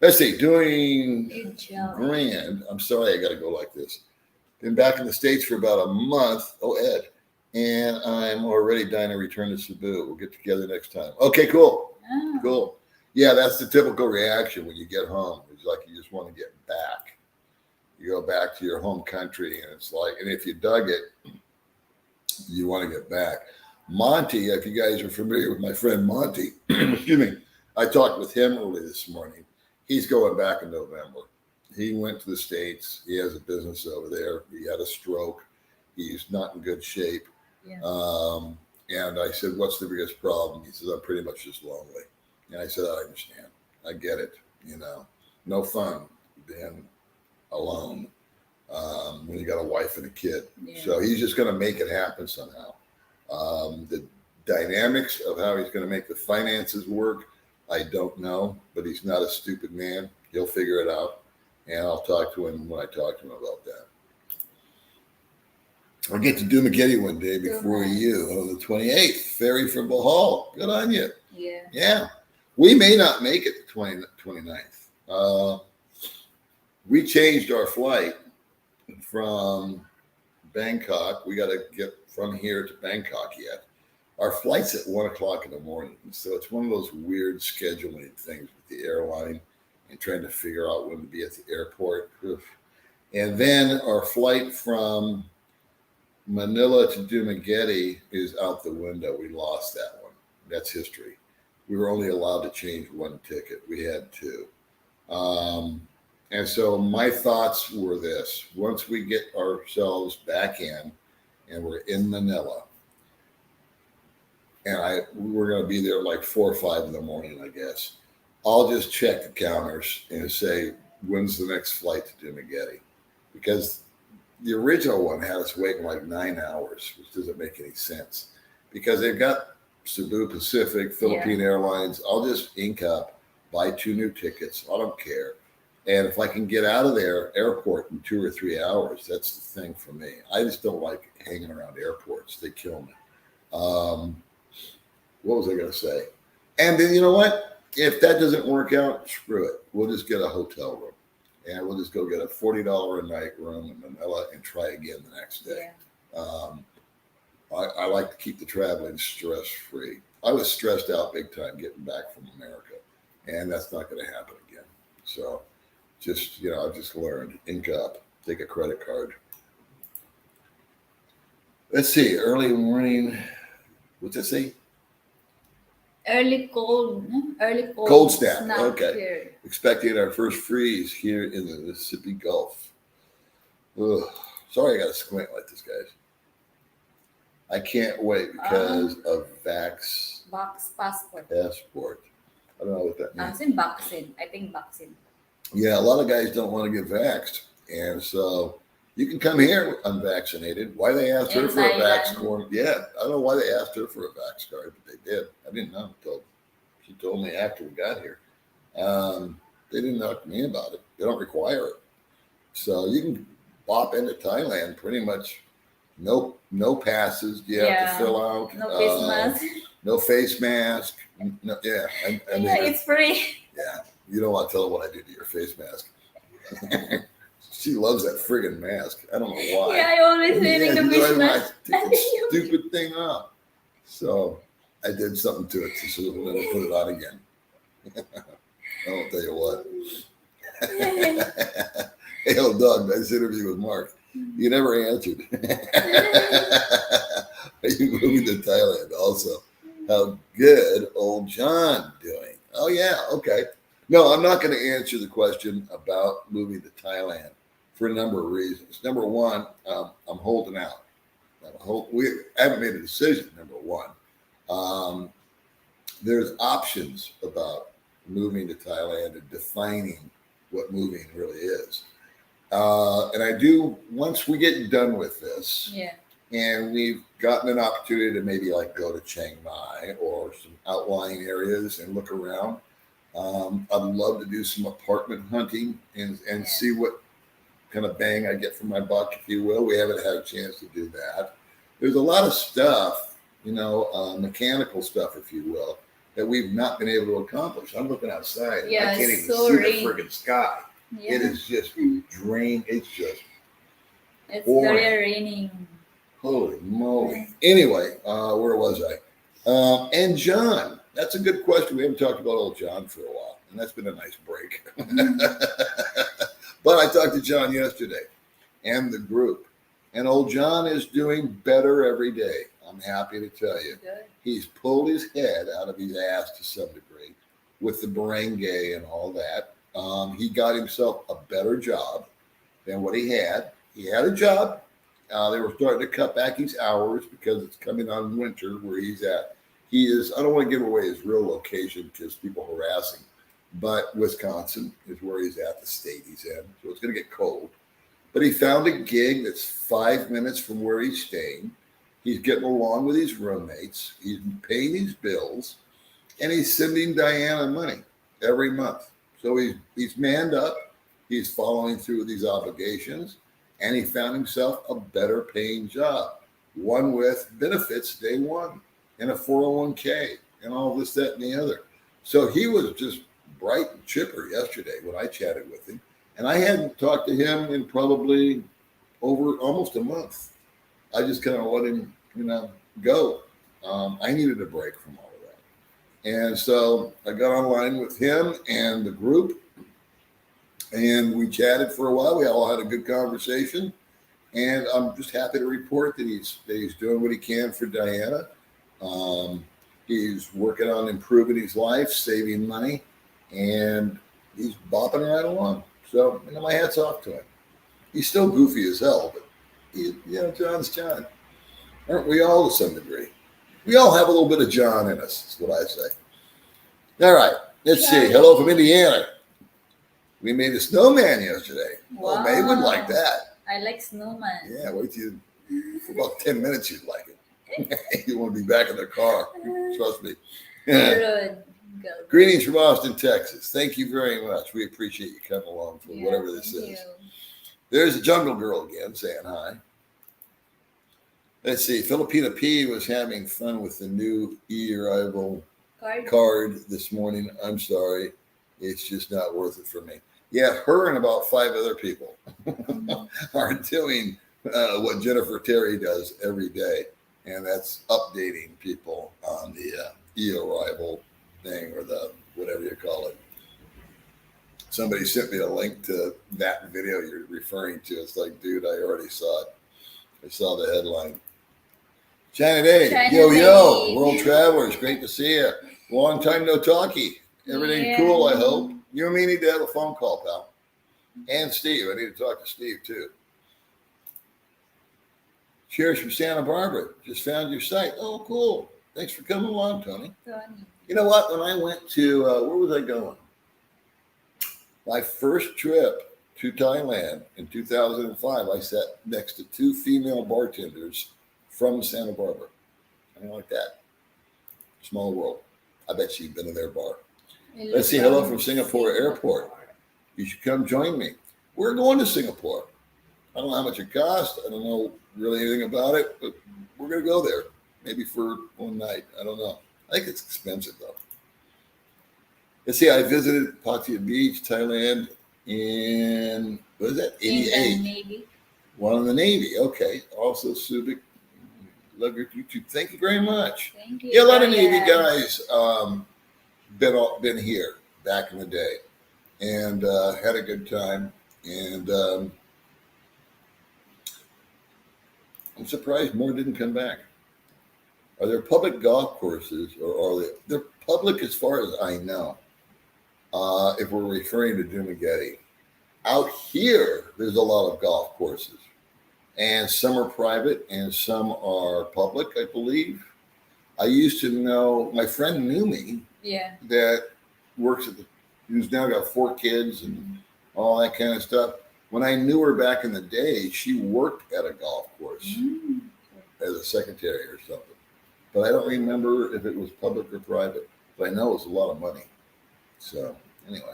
Let's see, doing grand. I'm sorry, I got to go like this. Been back in the States for about a month. Oh, Ed. And I'm already dying to return to Cebu. We'll get together next time. Okay, cool. Oh. Cool. Yeah, that's the typical reaction when you get home. It's like you just want to get back. You go back to your home country, and it's like, and if you dug it, you want to get back. Monty, if you guys are familiar with my friend Monty, excuse me, I talked with him early this morning. He's going back in November. He went to the States. He has a business over there. He had a stroke. He's not in good shape. Yeah. And I said, what's the biggest problem? He says, I'm pretty much just lonely. And I said, I understand. I get it. No fun being alone when you got a wife and a kid. Yeah. So he's just going to make it happen somehow. The dynamics of how he's going to make the finances work, I don't know, but he's not a stupid man. He'll figure it out. And I'll talk to him when I talk to him about that. I'll get to Dumaguete one day before you on the 28th. Ferry from Bohol. Good on you. Yeah. Yeah. We may not make it the 29th. We changed our flight from Bangkok. We got to get from here to Bangkok yet. Our flight's at 1 o'clock in the morning. So it's one of those weird scheduling things with the airline and trying to figure out when to be at the airport. And then our flight from Manila to Dumaguete is out the window. We lost that one. That's history. We were only allowed to change one ticket. We had two. And so my thoughts were this. Once we get ourselves back in and we're in Manila, and we're going to be there like 4 or 5 in the morning, I guess. I'll just check the counters and say, when's the next flight to Dumaguete? Because the original one had us waiting like 9 hours, which doesn't make any sense. Because they've got Cebu Pacific, Philippine Airlines. I'll just ink up, buy 2 new tickets. I don't care. And if I can get out of their airport in 2 or 3 hours, that's the thing for me. I just don't like hanging around airports. They kill me. What was I going to say? And then you know what? If that doesn't work out, screw it. We'll just get a hotel room. And we'll just go get a $40 a night room in Manila and try again the next day. Yeah. I like to keep the traveling stress-free. I was stressed out big time getting back from America. And that's not going to happen again. So just, I've just learned, ink up, take a credit card. Let's see, early morning, what's it say? Early cold snap. Okay. Here. Expecting our first freeze here in the Mississippi Gulf. Ugh. Sorry I got to squint like this, guys. I can't wait because of passport. I don't know what that means. Vaccine. I think vaccine. Yeah, a lot of guys don't want to get vaxxed. And so you can come here unvaccinated. Why they asked her for a vax card? Yeah, I don't know why they asked her for a vax card, but they did. I didn't know until she told me after we got here. They didn't talk to me about it. They don't require it. So you can bop into Thailand pretty much no passes. You have to fill out. No face mask. No face mask. No, yeah. I mean, it's free. Yeah. You don't want to tell her what I do to your face mask. She loves that friggin' mask. I don't know why. Yeah, I always wearing the face mask. Take the stupid thing off. So I did something to it so we'll never put it on again. I won't tell you what. Hey, old dog, nice interview with Mark. You never answered. Are you moving to Thailand also? How good old John doing? Oh, yeah, okay. No, I'm not going to answer the question about moving to Thailand for a number of reasons. Number one, I'm holding out. I haven't made a decision, number one. There's options about moving to Thailand and defining what moving really is. And I do, once we get done with this, and we've gotten an opportunity to maybe like go to Chiang Mai or some outlying areas and look around, I'd love to do some apartment hunting and see what kind of bang I get for my buck, if you will. We haven't had a chance to do that. There's a lot of stuff, mechanical stuff, if you will, that we've not been able to accomplish. I'm looking outside. And I can't even see the friggin' sky. Yeah. It is just drained. It's boring. Very raining. Holy moly. Anyway, where was I? And John, that's a good question. We haven't talked about old John for a while, and that's been a nice break. But I talked to John yesterday and the group, and old John is doing better every day. I'm happy to tell you. Good. He's pulled his head out of his ass to some degree with the barangay and all that. He got himself a better job than what he had. He had a job. They were starting to cut back his hours because it's coming on winter where he's at. He is, I don't want to give away his real location because people harass him, but Wisconsin is where he's at, the state he's in. So it's going to get cold. But he found a gig that's 5 minutes from where he's staying. He's getting along with his roommates. He's paying his bills, and he's sending Diana money every month. So he's manned up. He's following through with these obligations, and he found himself a better paying job, one with benefits day one, and a 401k, and all this, that, and the other. So he was just bright and chipper yesterday when I chatted with him, and I hadn't talked to him in probably over almost a month. I just kind of let him, go. I needed a break from all of that. And so I got online with him and the group, and we chatted for a while. We all had a good conversation, and I'm just happy to report that he's doing what he can for Diana. He's working on improving his life, saving money, and he's bopping right along. So, my hat's off to him. He's still goofy as hell, but John's John. Aren't we all to some degree? We all have a little bit of John in us, is what I say. All right, let's see. Hello from Indiana. We made a snowman yesterday. Wow. Oh, May would like that. I like snowman. Yeah, wait till for about 10 minutes you'd like it. You want to be back in the car. Trust me. Good. Greetings from Austin, Texas. Thank you very much. We appreciate you coming along for whatever this is. There's a Jungle Girl again saying hi. Let's see. Filipina P was having fun with the new e-arrival card this morning. I'm sorry. It's just not worth it for me. Yeah, her and about 5 other people are doing what Jennifer Terry does every day, and that's updating people on the e-arrival thing, or the whatever you call it. Somebody sent me a link to that video you're referring to. It's like, dude, I already saw it. I saw the headline. China Day, yo, world travelers, great to see you. Long time no talkie. Everything cool, I hope. You and me need to have a phone call, pal. And Steve, I need to talk to Steve too. Cheers from Santa Barbara. Just found your site. Oh, cool. Thanks for coming along, Tony. You know what? When I went to, where was I going? My first trip to Thailand in 2005, I sat next to 2 female bartenders from Santa Barbara. I mean, like that. Small world. I bet you've been to their bar. Let's see. Hello from Singapore Airport. You should come join me. We're going to Singapore. I don't know how much it costs. I don't know really anything about it, but we're going to go there. Maybe for one night. I don't know. I think it's expensive, though. Let's see. I visited Pattaya Beach, Thailand in, what is that? 88. Navy. One in the Navy. Okay. Also, Subic. Love your YouTube. Thank you very much. Thank you. Yeah, a lot of Navy guys been here back in the day, and had a good time. And I'm surprised more didn't come back. Are there public golf courses, or they're public as far as I know? If we're referring to Dumaguete, out here there's a lot of golf courses, and some are private and some are public, I believe. I used to know, my friend knew me. Yeah. That works at who's now got 4 kids and all that kind of stuff. When I knew her back in the day, she worked at a golf course as a secretary or something. But I don't remember if it was public or private. But I know it was a lot of money. So anyway.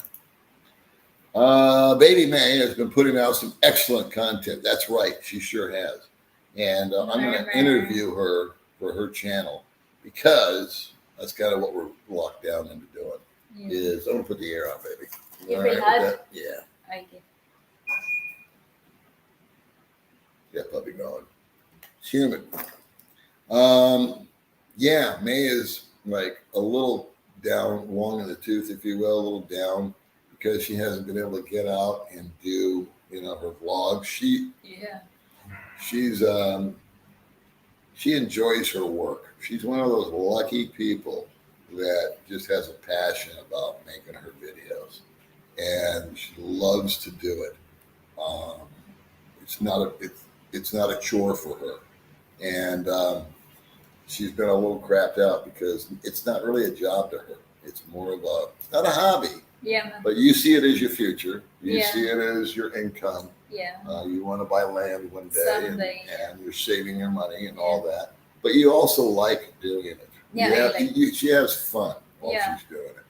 Baby Mae has been putting out some excellent content. That's right. She sure has. And I'm going to interview her for her channel, because that's kind of what we're locked down into doing. Is I'm going to put the air on, baby. You will have? Yeah. Okay. Yeah, puppy going. It's humid. Yeah, May is like a little down, long in the tooth, if you will, a little down, because she hasn't been able to get out and do, her vlogs. She's she enjoys her work. She's one of those lucky people that just has a passion about making her videos, and she loves to do it. Um, it's not a chore for her, and she's been a little crapped out because it's not really a job to her. It's more of it's not a hobby, Yeah. but you see it as your future. You Yeah. see it as your income. Yeah. You want to buy land one day, Someday. and you're saving your money and all that. But you also like doing it. Yeah, I like She has fun while Yeah. she's doing it.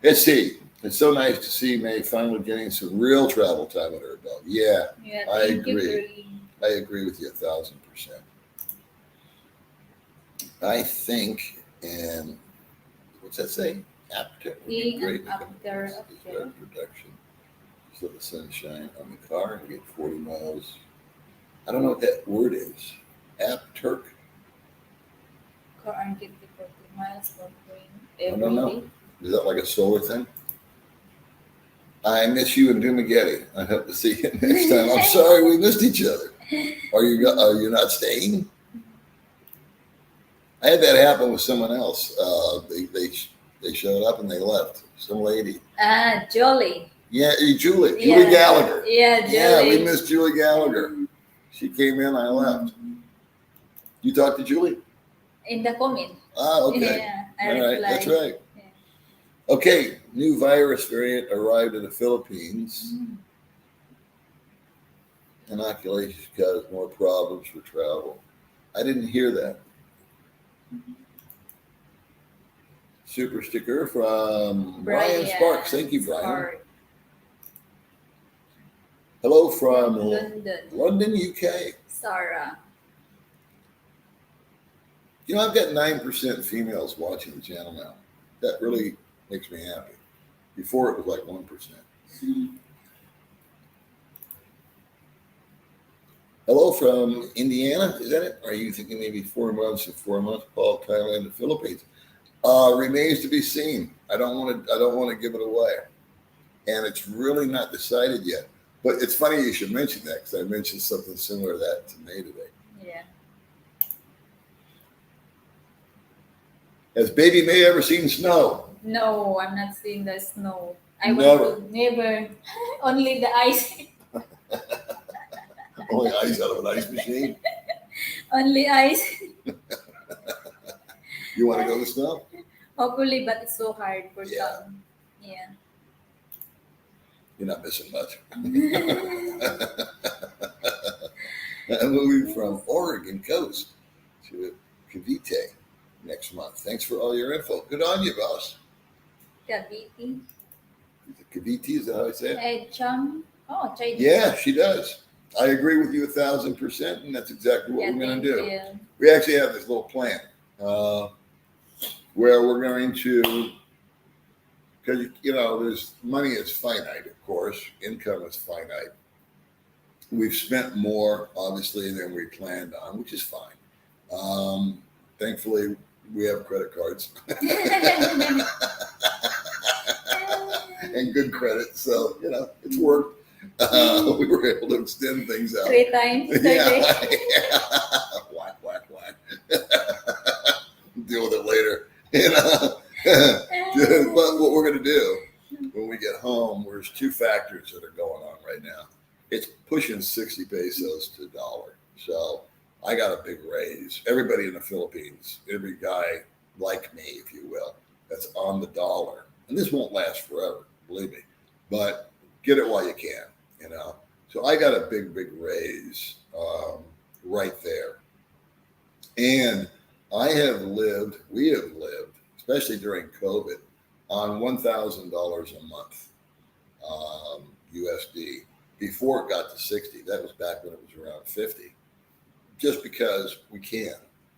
Let's see. It's so nice to see May finally getting some real travel time with her belt. Yeah, Yeah. I Thank you, agree. Green. I agree with you 1,000%. I think, and what's that say? After In great and after, okay. production. So the sunshine on the car and get 40 miles. I don't know what that word is. Turk. Car and get the 40 miles from Green I every don't know. day. Is that like a solar thing? I miss you in Dumageddon. I hope to see you next time. I'm sorry we missed each other. Are you not staying? I had that happen with someone else. They showed up and they left. Some lady. Jolly. Yeah, Julie Yeah. Gallagher. Yeah, Jolly. Yeah, we missed Julie Gallagher. She came in, I left. You talked to Julie? In the comment. Okay. Yeah, I All right, replied. that's right. Yeah. Okay, new virus variant arrived in the Philippines. Inoculation caused more problems for travel. I didn't hear that. Super sticker from Brian Sparks. Thank you, Brian. Spark. Hello from London. UK. Sarah. You know, I've got 9% females watching the channel now. That really makes me happy. Before it was like 1%. Hello from Indiana. Is that it? Are you thinking maybe 4 months and 4 months, Paul, Thailand, and Philippines? Remains to be seen. I don't want to give it away, and it's really not decided yet. But it's funny you should mention that because I mentioned something similar to that to May today. Yeah. Has Baby May ever seen snow? No, I'm not seeing the snow. I Never. want to never. Only the ice. Only ice out of an ice machine. Only ice. You want to go to snow? Hopefully, but it's so hard for Yeah. some. Yeah. You're not missing much. I'm moving from Oregon coast to Cavite next month. Thanks for all your info. Good on you, boss. Cavite. Cavite, is that how I say it? Chum. Oh, Chinese. Yeah, she does. I agree with you 1,000%, and that's exactly what we're going to do. Yeah. We actually have this little plan where we're going to, because there's money is finite, of course, income is finite. We've spent more, obviously, than we planned on, which is fine. Thankfully, we have credit cards and good credit, so it's worked. We were able to extend things out 3 times a day. Whack. Deal with it later. But what we're going to do when we get home, there's 2 factors that are going on right now. It's pushing 60 pesos to $1. So I got a big raise. Everybody in the Philippines, every guy like me, if you will, that's on the dollar. And this won't last forever, believe me. But get it while you can, So I got a big raise right there. And we have lived, especially during COVID, on $1,000 a month USD. Before it got to 60, that was back when it was around 50. Just because we can.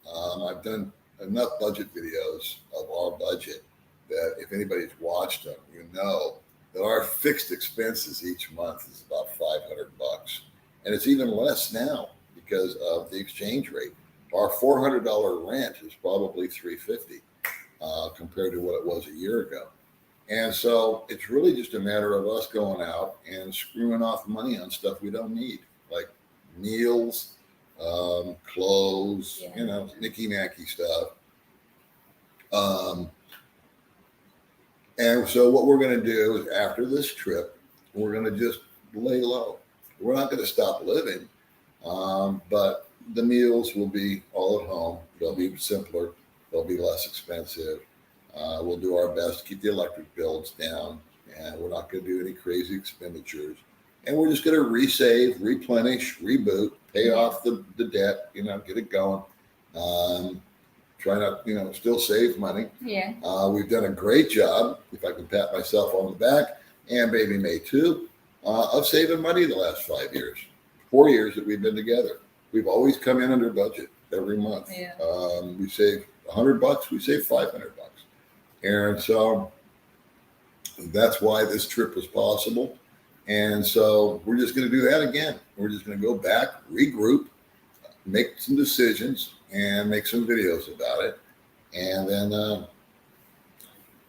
I've done enough budget videos of our budget that if anybody's watched them, you know that our fixed expenses each month is about $500, and it's even less now because of the exchange rate. Our $400 rent is probably $350 compared to what it was a year ago. And so it's really just a matter of us going out and screwing off money on stuff we don't need, like meals, clothes, Yeah. you know, knicky-knacky stuff. And so what we're going to do is after this trip, we're going to just lay low. We're not going to stop living, but the meals will be all at home. They'll be simpler. They'll be less expensive. We'll do our best to keep the electric bills down, and we're not going to do any crazy expenditures. And we're just going to resave, replenish, reboot, pay off the debt, you know, get it going. Try not, you know, still save money. Yeah. We've done a great job, if I can pat myself on the back, and Baby Mae too, of saving money the last 5 years, 4 years that we've been together. We've always come in under budget every month. Yeah. We save $100, we save $500. And so that's why this trip was possible. And so we're just going to do that again. We're just going to go back, regroup, make some decisions, and make some videos about it. And then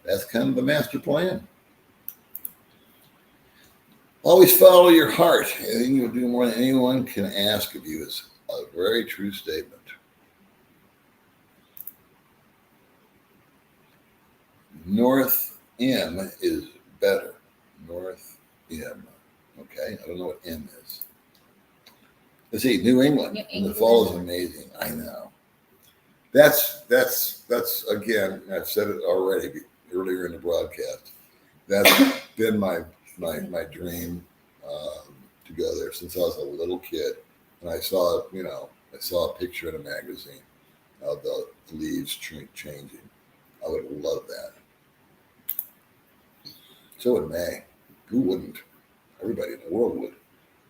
that's kind of the master plan. Always follow your heart. Anything you'll do more than anyone can ask of you is a very true statement. North M is better. North M. Okay, I don't know what M is. Let's see, New England. New In the England. fall is amazing. I know. That's again, I've said it already earlier in the broadcast. That's been my dream to go there since I was a little kid. And I saw, you know, I saw a picture in a magazine of the leaves changing. I would love that. So would May. Who wouldn't? Everybody in the world would.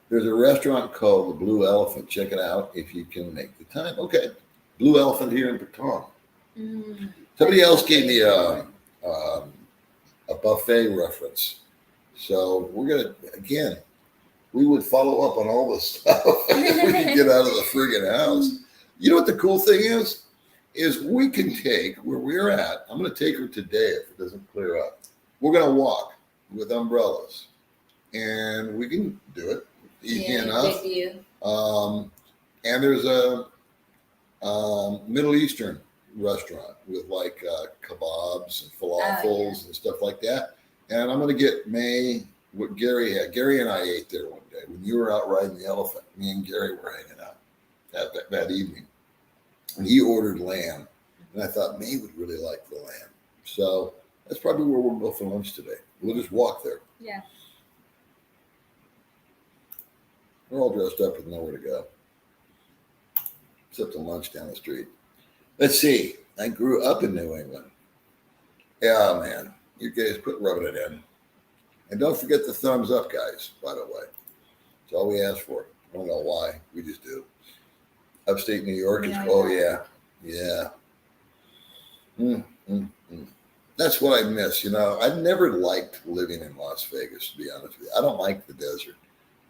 There's a restaurant called the Blue Elephant. Check it out if you can make the time. Okay. Blue Elephant here in Patong. Somebody else gave me a buffet reference. So we're going to, again, we would follow up on all this stuff if we could get out of the friggin' house. You know what the cool thing is? Is we can take where we're at. I'm going to take her today if it doesn't clear up. We're going to walk with umbrellas. And we can do it easy enough. And there's a Middle Eastern restaurant with like kebabs and falafels and stuff like that. And I'm going to get May what Gary had. Gary and I ate there one day when you were out riding the elephant. Me and Gary were hanging out that evening. And he ordered lamb. And I thought May would really like the lamb. So that's probably where we'll go for lunch today. We'll just walk there. Yeah. We're all dressed up with nowhere to go. Except the lunch down the street. Let's see. I grew up in New England. Yeah, man. You guys quit rubbing it in. And don't forget the thumbs up, guys, by the way. That's all we ask for. I don't know why. We just do. Upstate New York is, yeah. That's what I miss. You know, I never liked living in Las Vegas, to be honest with you. I don't like the desert.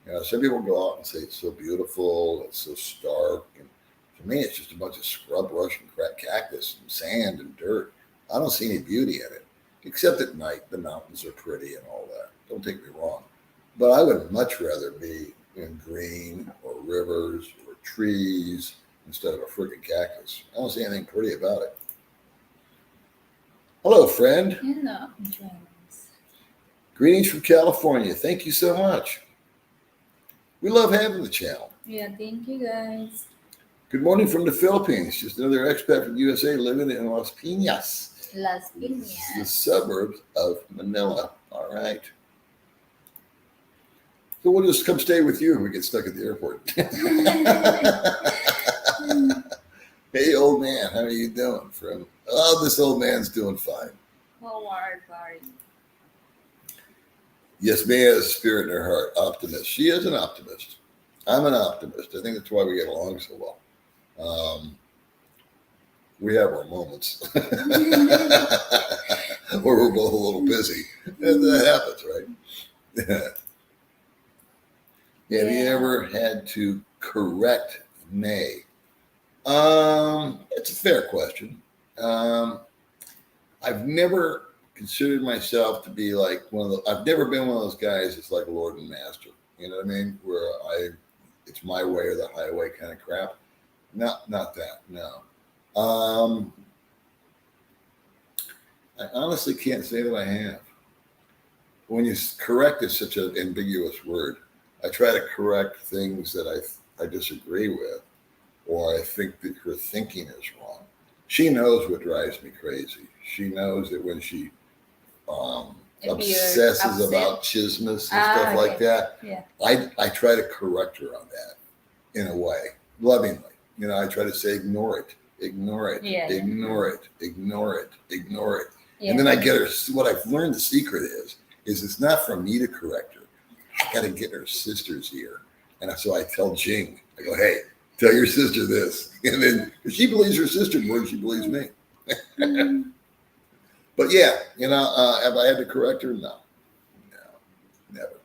You know, some people go out and say it's so beautiful, it's so stark. And to me, it's just a bunch of scrub brush and cactus and sand and dirt. I don't see any beauty in it, except at night. The mountains are pretty and all that. Don't take me wrong. But I would much rather be in green or rivers or trees instead of a freaking cactus. I don't see anything pretty about it. Hello, friend. Hello. Greetings from California. Thank you so much. We love having the channel. Yeah, thank you guys. Good morning from the Philippines. Just another expat from the USA living in Las Piñas. Las The Piñas. suburbs of Manila. All right. So we'll just come stay with you if we get stuck at the airport. Hey, old man, how are you doing, friend? Oh, this old man's doing fine. Howard Barry. Yes, May has a spirit in her heart. Optimist. She is an optimist. I'm an optimist. I think that's why we get along so well. We have our moments where we're both a little busy. And that happens, right? Have you ever had to correct May? It's a fair question. I've never considered myself to be like I've never been one of those guys that's like Lord and Master. You know what I mean? Where it's my way or the highway kind of crap. Not that. No. I honestly can't say that I have. When you correct is such an ambiguous word. I try to correct things that I disagree with, or I think that her thinking is wrong. She knows what drives me crazy. She knows that when she If you're obsesses upset. about chismus and stuff like okay. that, Yeah. I try to correct her on that in a way, lovingly. I try to say, ignore it, ignore it, Yeah. ignore it, ignore it, ignore it. Yeah. And then I get her. What I've learned the secret is it's not for me to correct her. I got to get her sister's ear. And so I tell Jing, I go, hey, tell your sister this. And then because she believes her sister more than she believes me. But yeah, have I had to correct her? No, never.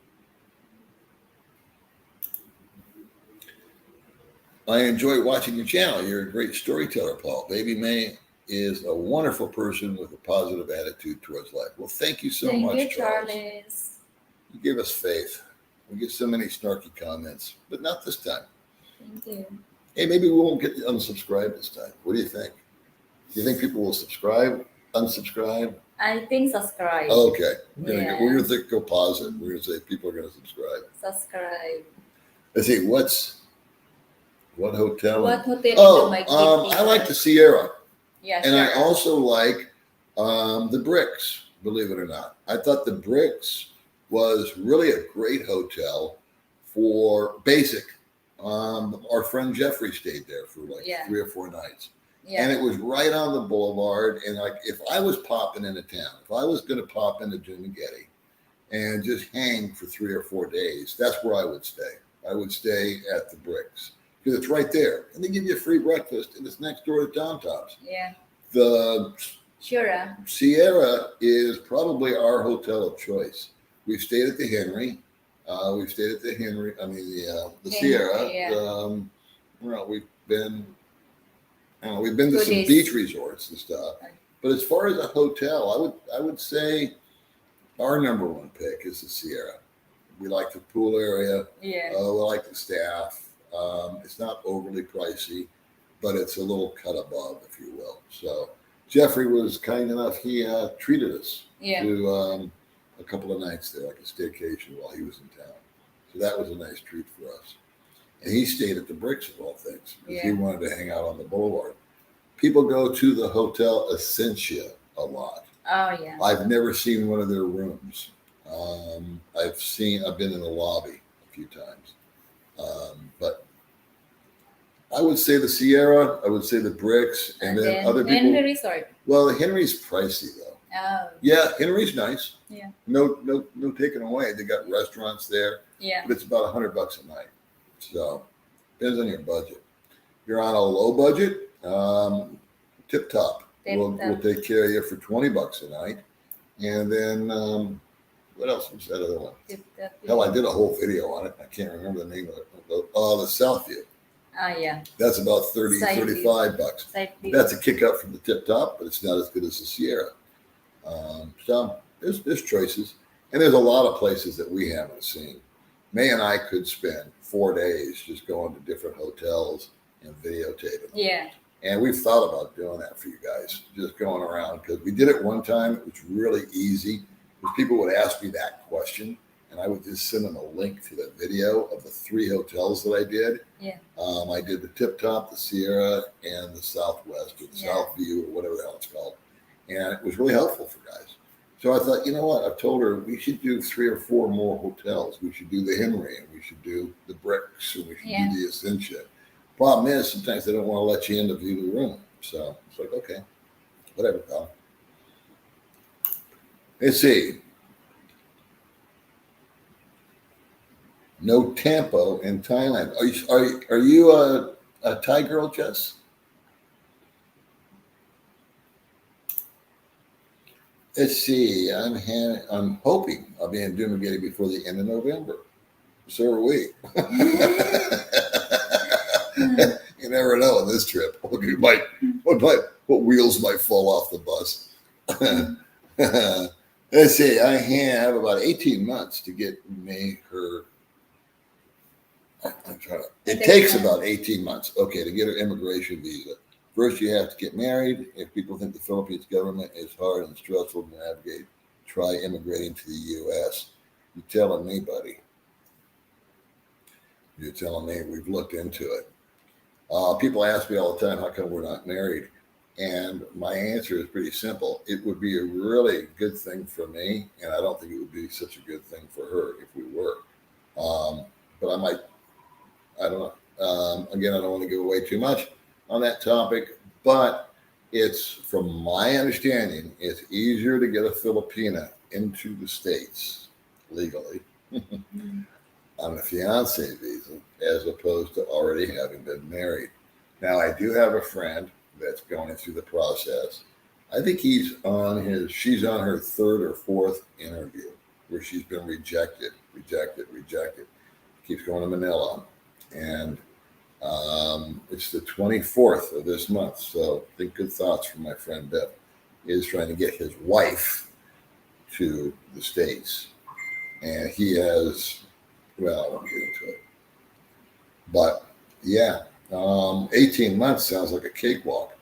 I enjoy watching your channel. You're a great storyteller, Paul. Baby Mae is a wonderful person with a positive attitude towards life. Well, thank you so much, Thank you, Charles. Charles. You give us faith. We get so many snarky comments, but not this time. Thank you. Hey, maybe we won't get unsubscribed this time. What do you think? Do you think people will subscribe, unsubscribe? I think subscribe. Okay. Yeah. We're going to go positive. We're going to say people are going to subscribe. Subscribe. Let's see. What hotel? What hotel? I like the Sierra. Yeah, And sure. I also like the Bricks, believe it or not. I thought the Bricks was really a great hotel for basic. Our friend Jeffrey stayed there for like 3 or 4 nights. Yeah. And it was right on the boulevard. And like if I was popping into town, if I was going to pop into Dumaguete and just hang for 3 or 4 days, that's where I would stay. I would stay at the Bricks. Because it's right there. And they give you a free breakfast, and it's next door to Tom Tom's. Yeah. The Sierra is probably our hotel of choice. We've stayed at the Henry. The Sierra. Yeah. We've been to some beach resorts and stuff. But as far as a hotel, I would say our number one pick is the Sierra. We like the pool area. Yeah. We like the staff. It's not overly pricey, but it's a little cut above, if you will. So Jeffrey was kind enough. He treated us to a couple of nights there, like a staycation while he was in town. So that was a nice treat for us. And he stayed at the Bricks of all things because he wanted to hang out on the boulevard. People go to the Hotel Essentia a lot. Oh, yeah. I've never seen one of their rooms. I've been in the lobby a few times. But I would say the Sierra, I would say the Bricks, and then other people. And the resort. Well, the Henry's pricey though. Oh. Yeah, Henry's nice. Yeah. No taking away. They got restaurants there. Yeah. But it's about $100 a night. So depends on your budget. If you're on a low budget, Tip Top. We'll take care of you for $20 a night. And then what else was that other one? Hell, I did a whole video on it. I can't remember the name of it. The Southview. Yeah. That's about $35. That's a kick up from the Tip Top, but it's not as good as the Sierra. So there's choices, and there's a lot of places that we haven't seen. May and I could spend 4 days just going to different hotels and videotaping them. Yeah. And we've thought about doing that for you guys, just going around, because we did it one time. It was really easy. Because people would ask me that question, and I would just send them a link to the video of the 3 hotels that I did. Yeah. I did the Tip Top, the Sierra, and the Southwest, or the Southview, or whatever the hell it's called. And it was really helpful for guys. So I thought, you know what? I've told her we should do 3 or 4 more hotels. We should do the Henry, and we should do the Bricks, and we should do the Essentia. Problem is, sometimes they don't want to let you in to view the room. So it's like, okay, whatever, pal. Let's see. No tempo in Thailand. Are you a Thai girl, Jess? Let's see. I'm hoping I'll be in Dumaguete before the end of November. So are we. You never know on this trip. What wheels might fall off the bus. Let's see. I have about 18 months to get me her. It takes about 18 months. Okay, to get an immigration visa. First, you have to get married. If people think the Philippines government is hard and stressful to navigate, try immigrating to the U.S. You're telling me, buddy. You're telling me we've looked into it. People ask me all the time, how come we're not married? And my answer is pretty simple. It would be a really good thing for me, and I don't think it would be such a good thing for her if we were. But I don't know. Again, I don't want to give away too much on that topic, but it's, from my understanding, it's easier to get a Filipina into the States legally on a fiance visa as opposed to already having been married. Now, I do have a friend that's going through the process. I think she's on her third or fourth interview where she's been rejected. Keeps going to Manila. And it's the 24th of this month. So think good thoughts from my friend Deb. Is trying to get his wife to the States. And he has, well, I won't get into it. But yeah, 18 months sounds like a cakewalk.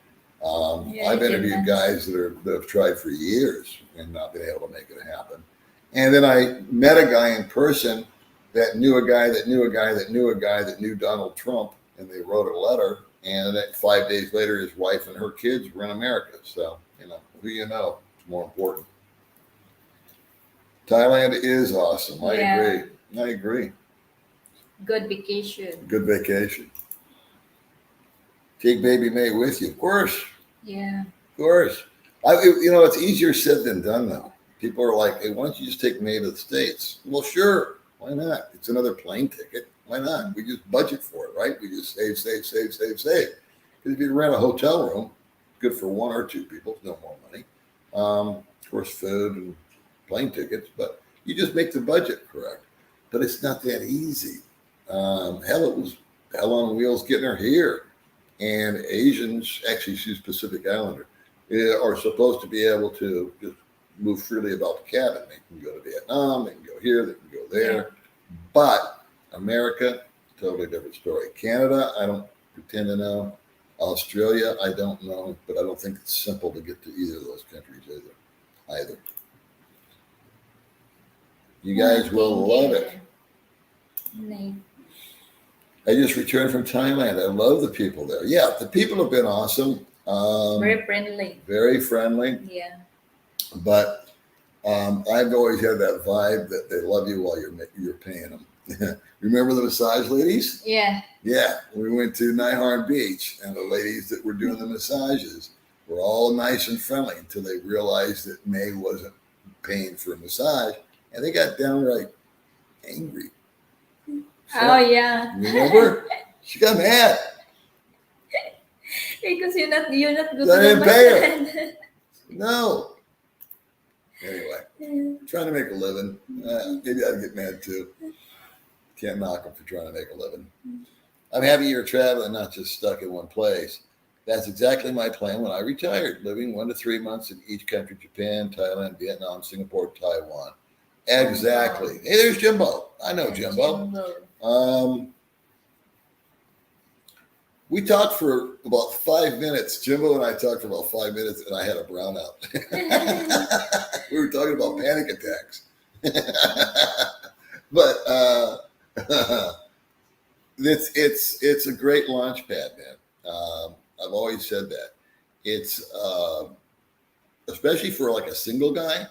I've interviewed guys that have tried for years and not been able to make it happen. And then I met a guy in person that knew a guy that knew a guy that knew a guy that knew Donald Trump, and they wrote a letter. And 5 days later, his wife and her kids were in America. So, who you know is more important. Thailand is awesome. I agree. Good vacation. Good vacation. Take baby Mae with you, of course. Yeah. Of course. It's easier said than done, though. People are like, hey, why don't you just take Mae to the States? Well, sure. Why not? It's another plane ticket. Why not? We just budget for it, right? We just save. Because if you rent a hotel room, good for one or two people, no more money. Of course, food and plane tickets, but you just make the budget correct. But it's not that easy. Hell, it was hell on wheels getting her here. And Asians, actually she's Pacific Islander, are supposed to be able to just move freely about the cabin. They can go to Vietnam, they can go here, they can go there. Yeah. But America, totally different story. Canada, I don't pretend to know. Australia, I don't know, but I don't think it's simple to get to either of those countries either. You guys will love it. Nice. I just returned from Thailand. I love the people there. Yeah, the people have been awesome. Very friendly. Very friendly. Yeah. But I've always had that vibe that they love you while you're paying them. Remember the massage ladies? Yeah. Yeah. We went to Naiharn Beach, and the ladies that were doing the massages were all nice and friendly until they realized that Mae wasn't paying for a massage, and they got downright angry. Oh yeah. Remember? She got mad. Because you're not good I didn't pay her. No. Anyway, trying to make a living. Maybe I'd get mad too. Can't knock them for trying to make a living. I'm happy you're traveling, not just stuck in one place. That's exactly my plan when I retired, living 1 to 3 months in each country: Japan, Thailand, Vietnam, Singapore, Taiwan. Exactly. Hey, there's Jimbo. I know Jimbo. We talked for about 5 minutes. Jimbo and I talked for about 5 minutes, and I had a brownout. We were talking about panic attacks. But it's a great launch pad, man. I've always said that. It's especially for like a single guy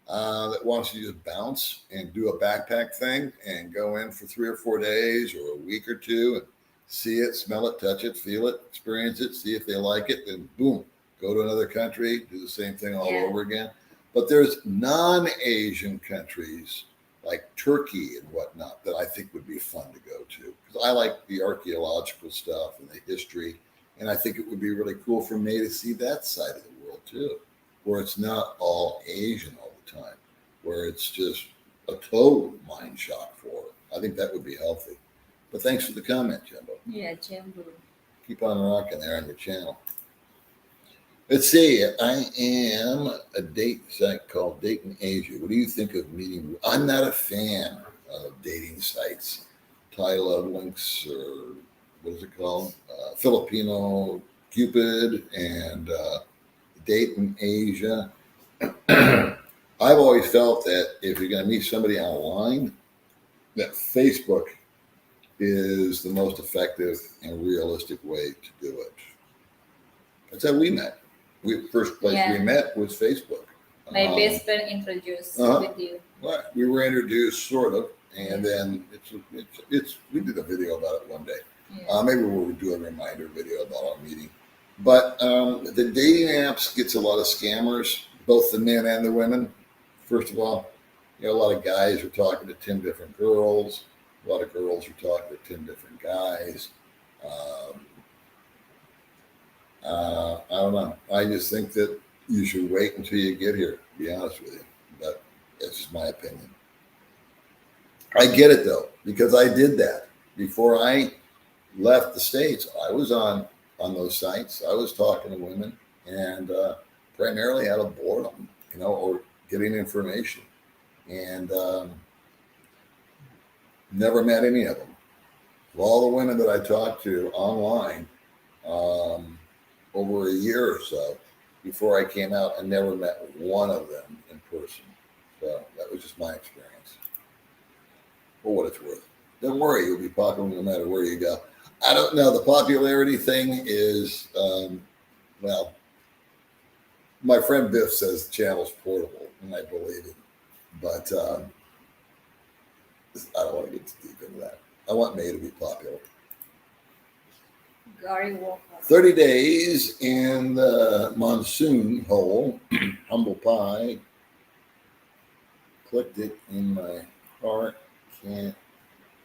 that wants to just bounce and do a backpack thing and go in for 3 or 4 days or a week or two and see it, smell it, touch it, feel it, experience it, see if they like it, then boom, go to another country, do the same thing all over again. But there's non-Asian countries like Turkey and whatnot that I think would be fun to go to, because I like the archaeological stuff and the history, and I think it would be really cool for me to see that side of the world too, where it's not all Asian all the time, where it's just a total mind shock for her. I think that would be healthy. But thanks for the comment, Jimbo. Yeah, Jimbo. Keep on rocking there on your channel. Let's see. I am a date site called Dating Asia. What do you think of meeting? I'm not a fan of dating sites. Thai Love Links, or what is it called? Filipino Cupid, and Date in Asia. I've always felt that if you're going to meet somebody online, that Facebook is the most effective and realistic way to do it. That's how we met. First place we met was Facebook. My best friend introduced with you. Right. We were introduced, sort of, and then it's. We did a video about it one day. Yeah. Maybe we'll do a reminder video about our meeting. But the dating apps gets a lot of scammers, both the men and the women. First of all, a lot of guys are talking to 10 different girls. A lot of girls are talking to 10 different guys. I don't know. I just think that you should wait until you get here, to be honest with you. But that's just my opinion. I get it, though, because I did that. Before I left the States, I was on those sites. I was talking to women, and primarily out of boredom, or getting information. And never met any of them. Of all the women that I talked to online, over a year or so before I came out, I never met one of them in person. So that was just my experience. For what it's worth. Don't worry, you'll be popular no matter where you go. I don't know. The popularity thing is, well, my friend Biff says the channel's portable, and I believe it. But I don't want to get too deep into that. I want May to be popular. Gary Walker. 30 days in the monsoon hole. Humble pie. Clicked it in my heart. Can't.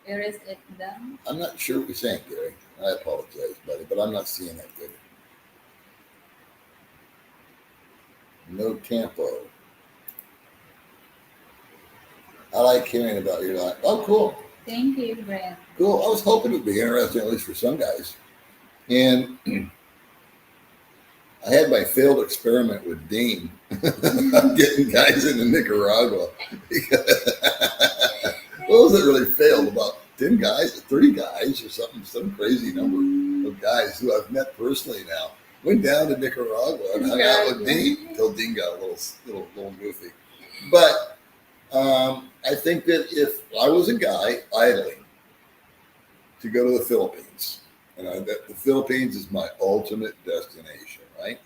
Where is it done? I'm not sure what you're saying, Gary. I apologize, buddy, but I'm not seeing that good. No tempo. I like hearing about your life. Oh, cool. Thank you, Brent. Cool. I was hoping it would be interesting, at least for some guys. And I had my failed experiment with Dean, getting guys into Nicaragua. What was it really failed? About 10 guys, 30 guys or something, some crazy number of guys who I've met personally now. Went down to Nicaragua and hung out with Dean until Dean got a little goofy. But I think that if I was a guy idling to go to the Philippines, and the Philippines is my ultimate destination, right?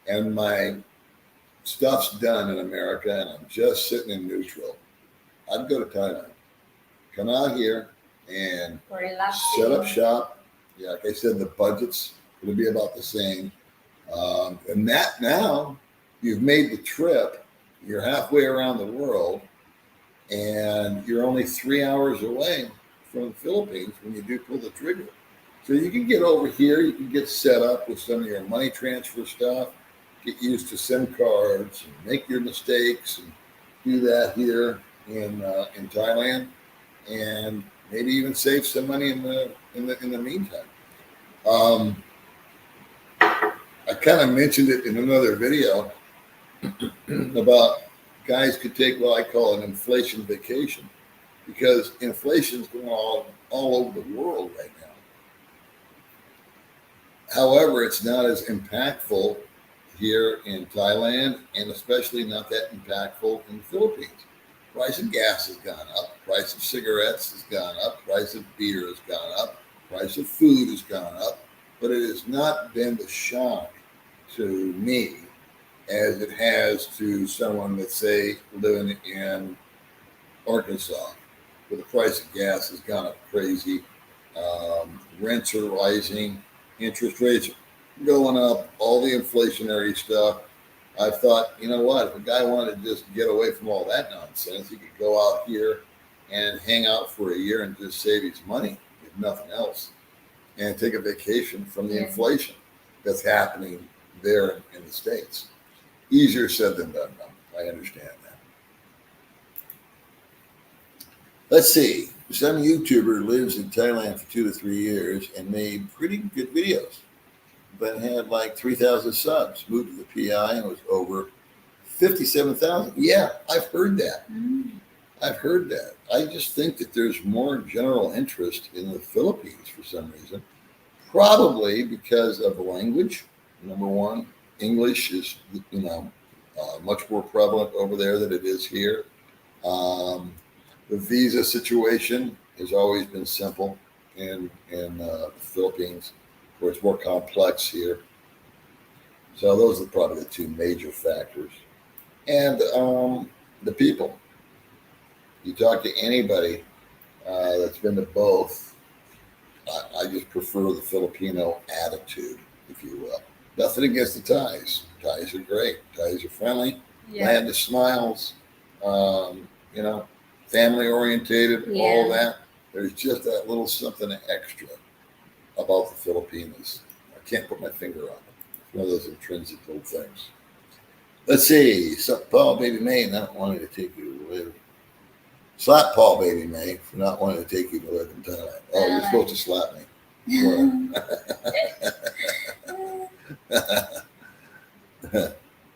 And my stuff's done in America, and I'm just sitting in neutral. I'd go to Thailand, come out here, and set up shop. Yeah, like I said, the budget's going to be about the same. And that now you've made the trip. You're halfway around the world, and you're only 3 hours away from the Philippines when you do pull the trigger. So you can get over here, you can get set up with some of your money transfer stuff, get used to SIM cards, and make your mistakes, and do that here in Thailand, and maybe even save some money in the meantime. I kind of mentioned it in another video about guys could take what I call an inflation vacation, because inflation is going on all over the world right now. However, it's not as impactful here in Thailand, and especially not that impactful in the Philippines. Price of gas has gone up. Price of cigarettes has gone up. Price of beer has gone up. Price of food has gone up. But it has not been the shock to me as it has to someone that's, say, living in Arkansas, where the price of gas has gone up crazy. Rents are rising. Interest rates are going up. All the inflationary stuff. I thought, you know what? If a guy wanted to just get away from all that nonsense, he could go out here and hang out for a year and just save his money, if nothing else, and take a vacation from the inflation that's happening there in the States. Easier said than done, though. I understand that. Let's see. Some YouTuber lives in Thailand for 2 to 3 years and made pretty good videos, but had like 3,000 subs. Moved to the PI and was over 57,000. Yeah, I've heard that. I've heard that. I just think that there's more general interest in the Philippines for some reason. Probably because of the language. Number one, English is, much more prevalent over there than it is here. Um, the visa situation has always been simple in the Philippines, where it's more complex here. So those are probably the two major factors. And the people. You talk to anybody that's been to both. I just prefer the Filipino attitude, if you will. Nothing against the Thais. Thais are great. Thais are friendly. Yeah. Land of smiles. Um, you know, family orientated. All Yeah. that. There's just that little something extra about the Filipinos. I can't put my finger on it. It's one of those intrinsic little things. Let's see. So, Paul Baby Mae not wanting to take you to live. Slap Paul Baby Mae for not wanting to take you to live in Thailand. Oh, you're supposed to slap me.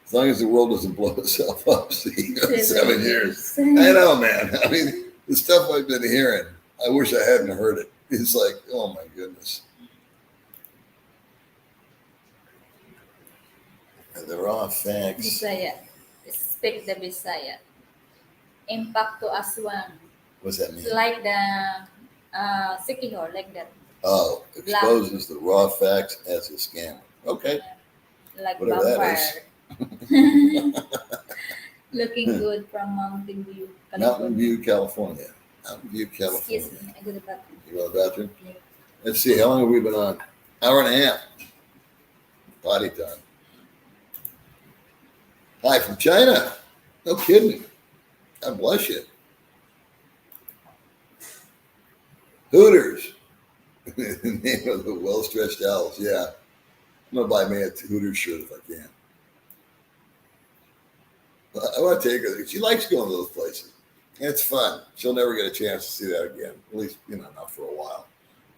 As long as the world doesn't blow itself up, see, 7 years. I know, man. I mean, the stuff I've been hearing, I wish I hadn't heard it. It's like, oh my goodness. And they're all facts. Bisaya. Speak the Bisaya. Impact to Aswang. What's that mean? Like the Sikihor, like that. Oh, exposes the raw facts as a scammer. Okay. Like Whatever that vampire. Looking good from Mountain View, Mountain View, California. Mountain View, California. Excuse me, I go to the bathroom. You go to the bathroom? Yeah. Let's see, how long have we been on? Hour and a half. Potty time. Hi from China. No kidding. God bless you. Hooters. The name of the well-stretched owls. Yeah. I'm going to buy me a Hooters shirt if I can. I want to take her. She likes going to those places. And it's fun. She'll never get a chance to see that again. At least, not for a while.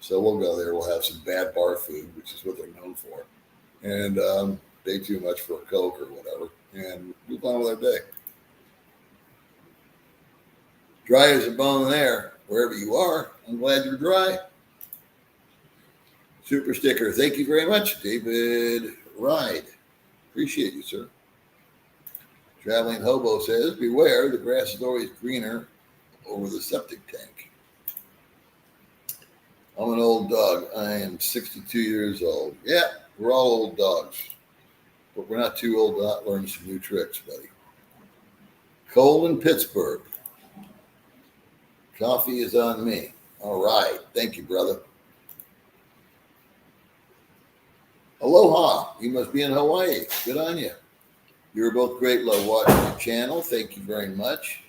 So we'll go there. We'll have some bad bar food, which is what they're known for. And pay too much for a Coke or whatever. And move on with our day. Dry as a bone there, wherever you are. I'm glad you're dry. Super sticker. Thank you very much, David Ride. Appreciate you, sir. Traveling Hobo says, beware, the grass is always greener over the septic tank. I'm an old dog. I am 62 years old. Yeah, we're all old dogs. But we're not too old to not learn some new tricks, buddy. Cold in Pittsburgh. Coffee is on me. All right. Thank you, brother. Aloha. You must be in Hawaii. Good on you. You're both great. Love watching your channel. Thank you very much.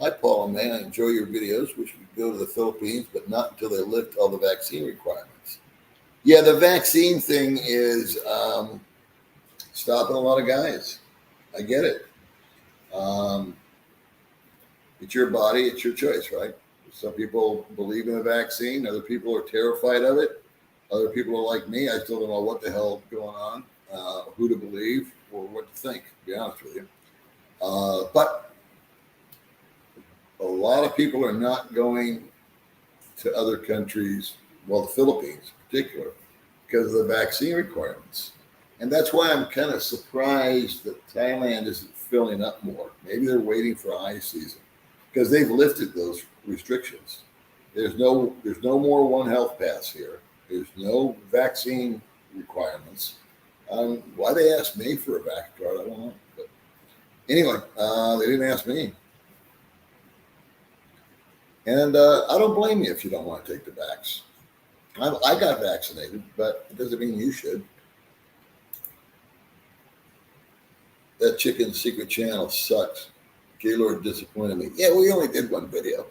Hi, Paul and May. I enjoy your videos. Wish we could go to the Philippines, but not until they lift all the vaccine requirements. Yeah, the vaccine thing is stopping a lot of guys. I get it. It's your body. It's your choice, right? Some people believe in the vaccine. Other people are terrified of it. Other people are like me. I still don't know what the hell is going on, who to believe, or what to think, to be honest with you. But a lot of people are not going to other countries, well, the Philippines in particular, because of the vaccine requirements. And that's why I'm kind of surprised that Thailand isn't filling up more. Maybe they're waiting for high season because they've lifted those restrictions. There's no more One Health Pass here. There's no vaccine requirements. Why they asked me for a vac card, I don't know. But anyway, they didn't ask me. And I don't blame you if you don't want to take the vax. I got vaccinated, but it doesn't mean you should. That chicken secret channel sucks. Gaylord disappointed me. Yeah, we only did one video.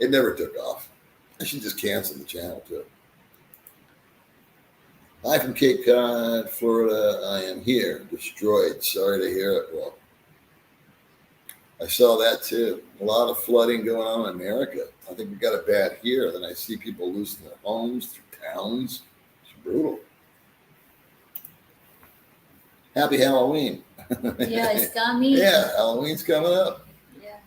It never took off. I should just cancel the channel too. Hi from Cape Cod, Florida. I am here, destroyed. Sorry to hear it. Well, I saw that too. A lot of flooding going on in America. I think we got it bad here. Then I see people losing their homes through towns. It's brutal. Happy Halloween. Yeah, it's coming. Yeah, Halloween's coming up. Yeah.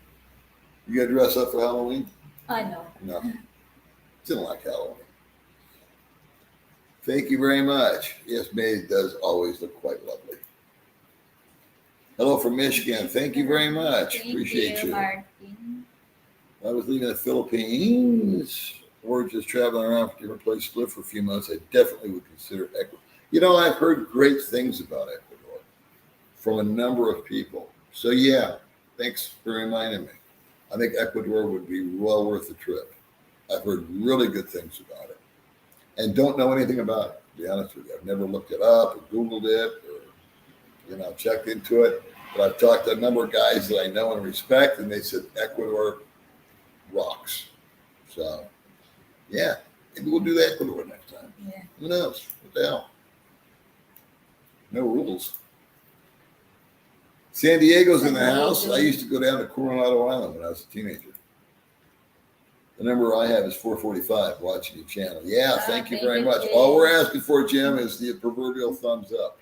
You gonna dress up for Halloween? I know. No. Didn't like Halloween. Thank you very much. Yes, May does always look quite lovely. Hello from Michigan. Thank you very much. Thank Appreciate you. Martin. I was leaving the Philippines or just traveling around for different places to live for a few months. I definitely would consider Ecuador. You know, I've heard great things about Ecuador from a number of people. So yeah, thanks for reminding me. I think Ecuador would be well worth the trip. I've heard really good things about it and don't know anything about it, to be honest with you. I've never looked it up or Googled it or, checked into it. But I've talked to a number of guys that I know and respect, and they said Ecuador rocks. So, yeah, maybe we'll do the Ecuador next time. Yeah. Who knows? What the hell? No rules. San Diego's in the house. I used to go down to Coronado Island when I was a teenager. The number I have is 445 watching your channel. Yeah, thank you very much. All we're asking for, Jim, is the proverbial thumbs up.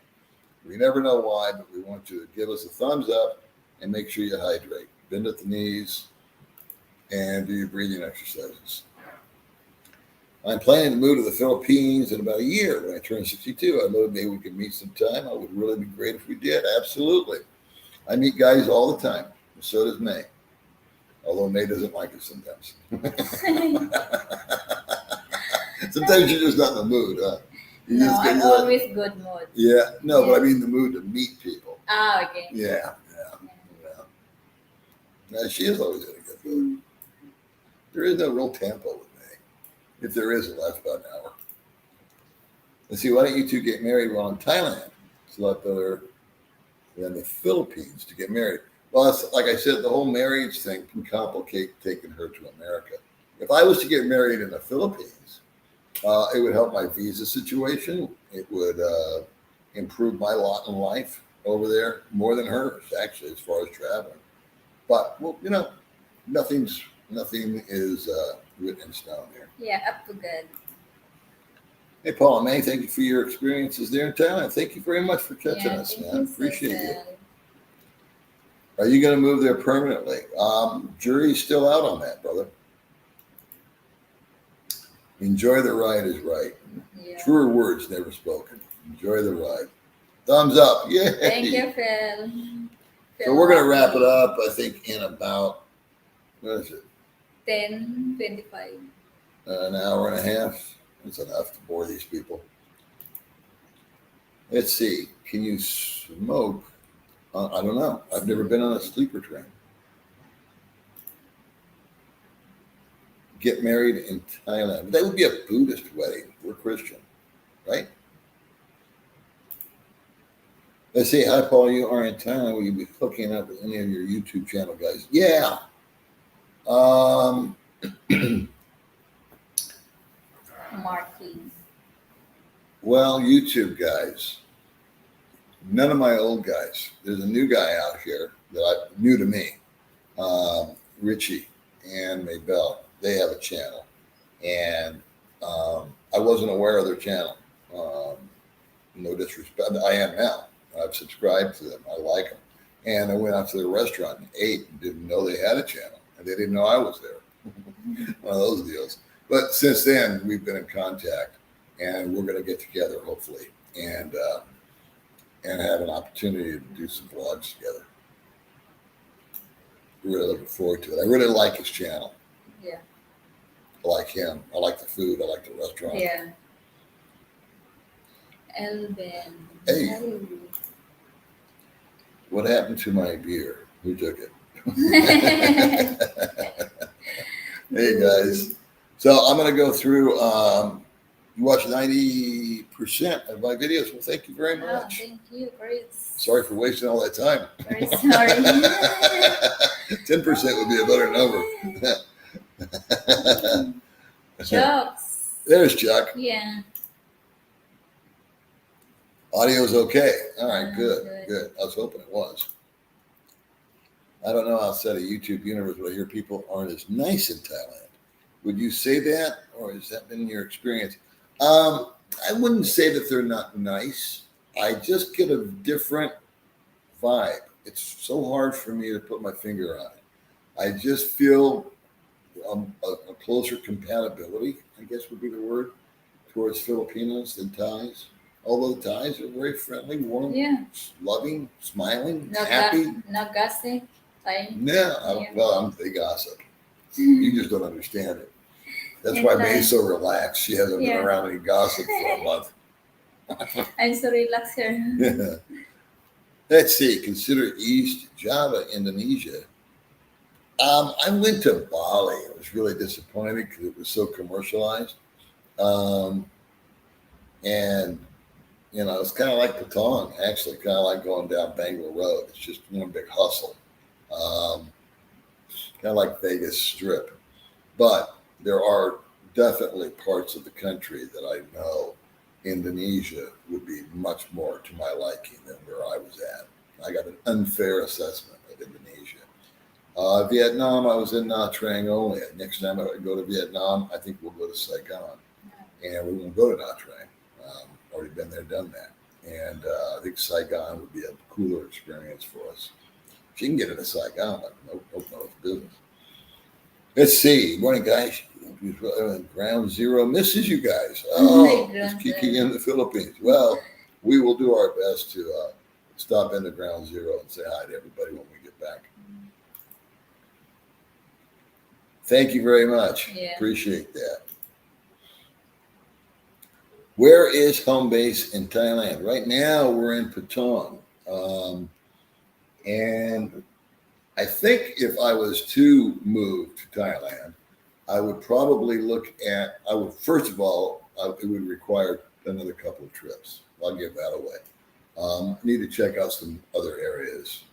We never know why, but we want you to give us a thumbs up and make sure you hydrate. Bend at the knees and do your breathing exercises. I'm planning to move to the Philippines in about a year when I turn 62. I know maybe we could meet sometime. It would really be great if we did. Absolutely. I meet guys all the time. So does May. Although May doesn't like it sometimes. Sometimes you're just not in the mood, huh? I'm always good mood. Yeah. No, but I mean the mood to meet people. Okay. Yeah. No, she is always in a good mood. There is no real tempo with May. If there is, it lasts about an hour. Let's see, why don't you two get married while in Thailand? It's a lot better than the Philippines to get married. Well, it's, like I said, the whole marriage thing can complicate taking her to America. If I was to get married in the Philippines, it would help my visa situation. It would improve my lot in life over there more than hers, actually, as far as traveling. But, well, nothing is written in stone here. Yeah, up to good. Hey, Paul and May, thank you for your experiences there in Thailand. Thank you very much for catching us, man. Appreciate you. Are you going to move there permanently? Jury's still out on that, brother. Enjoy the ride is right. Yeah. Truer words never spoken. Enjoy the ride. Thumbs up. Yay. Thank you, Phil. So we're going to wrap it up, I think, in about, what is it? 10:25. An hour and a half. That's enough to bore these people. Let's see. Can you smoke? I don't know. I've never been on a sleeper train. Get married in Thailand. That would be a Buddhist wedding. We're Christian, right? Let's see. Hi, Paul. You are in Thailand. Will you be hooking up with any of your YouTube channel guys? Yeah. Martin. Well, YouTube guys. None of my old guys. There's a new guy out here new to me. Richie and Maybell. They have a channel. And I wasn't aware of their channel. No disrespect. I am now. I've subscribed to them. I like them. And I went out to their restaurant and ate and didn't know they had a channel. And they didn't know I was there. One of those deals. But since then, we've been in contact. And we're going to get together, hopefully. And have an opportunity to do some vlogs together. Really looking forward to it. I really like his channel. Yeah. I like him. I like the food. I like the restaurant. Yeah. And then. Hey. What happened to my beer? Who took it? Hey guys. So I'm going to go through. You watch 90% of my videos. Well, thank you very much. Thank you. Great. Sorry for wasting all that time. Very sorry. 10% would be a better number. Chucks. There's Chuck. Yeah. Audio's okay. All right, good. I was hoping it was. I don't know outside of YouTube universe, but I hear people aren't as nice in Thailand. Would you say that, or has that been your experience? I wouldn't say that they're not nice. I just get a different vibe. It's so hard for me to put my finger on it. I just feel a closer compatibility, I guess would be the word, towards Filipinos than Thais. Although the Thais are very friendly, warm, Yeah. loving, smiling, No, happy. no gossip. Like, No, yeah. they gossip. You just don't understand it. That's why And May's so relaxed. She hasn't been Yeah. around any gossip for a month. I'm so relaxed here. Let's see. Consider East Java, Indonesia. I went to Bali. I was really disappointed because it was so commercialized. Um, and it's kind of like Patong, actually, kind of like going down Bangalore Road. It's just one big hustle, kind of like Vegas Strip. But there are definitely parts of the country that I know Indonesia would be much more to my liking than where I was at. I got an unfair assessment of Indonesia. Vietnam, I was in Nha Trang only. Next time I go to Vietnam, I think we'll go to Saigon. And we won't go to Nha Trang. Already been there, done that. And I think Saigon would be a cooler experience for us. If you can get into Saigon, no business. Let's see. Morning, guys. Ground Zero misses you guys. Oh, it's Kiki in the Philippines. Well, we will do our best to stop into Ground Zero and say hi to everybody when we get back. Thank you very much. Yeah. Appreciate that. Where is home base in Thailand? Right now, we're in Patong. And I think if I was to move to Thailand, I would probably first of all, it would require another couple of trips. I'll give that away. Need to check out some other areas.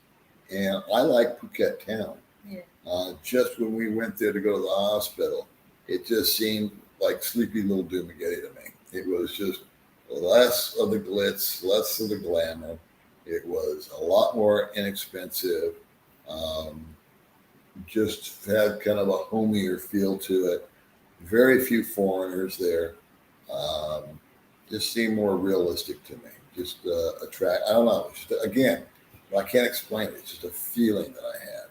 And I like Phuket town. Yeah. Just when we went there to go to the hospital, it just seemed like sleepy little Dumaguete to me. It was just less of the glitz, less of the glamour. It was a lot more inexpensive. Just had kind of a homier feel to it. Very few foreigners there. Just seemed more realistic to me. Just attract. I don't know. Again, I can't explain it. It's just a feeling that I had.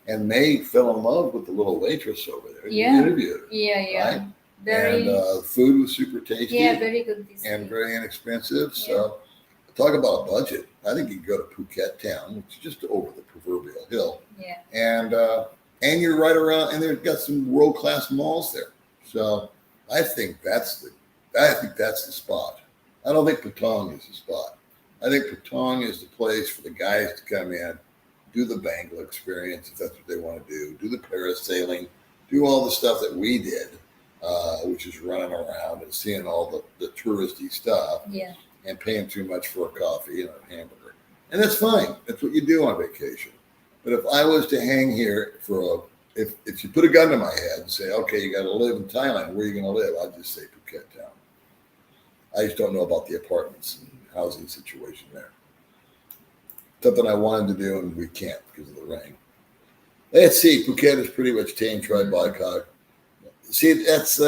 And May fell in love with the little waitress over there. Yeah. You interviewed her. Yeah. Right? Very. And food was super tasty. Yeah, very good. And very inexpensive. So, talk about a budget. I think you could go to Phuket town, which is just over the proverbial hill. Yeah. And you're right around, and they've got some world class malls there. So, I think that's the spot. I don't think Patong is the spot. I think Patong is the place for the guys to come in, do the Bangla experience if that's what they want to do the parasailing, do all the stuff that we did, which is running around and seeing all the touristy stuff. Yeah. And paying too much for a coffee and a hamburger. And that's fine. That's what you do on vacation. But if I was to hang here if you put a gun to my head and say, okay, you got to live in Thailand, where are you going to live? I'd just say Phuket town. I just don't know about the apartments and housing situation there. Something I wanted to do and we can't because of the rain. Let's see. Phuket is pretty much tame. Try BIPOC. See, that's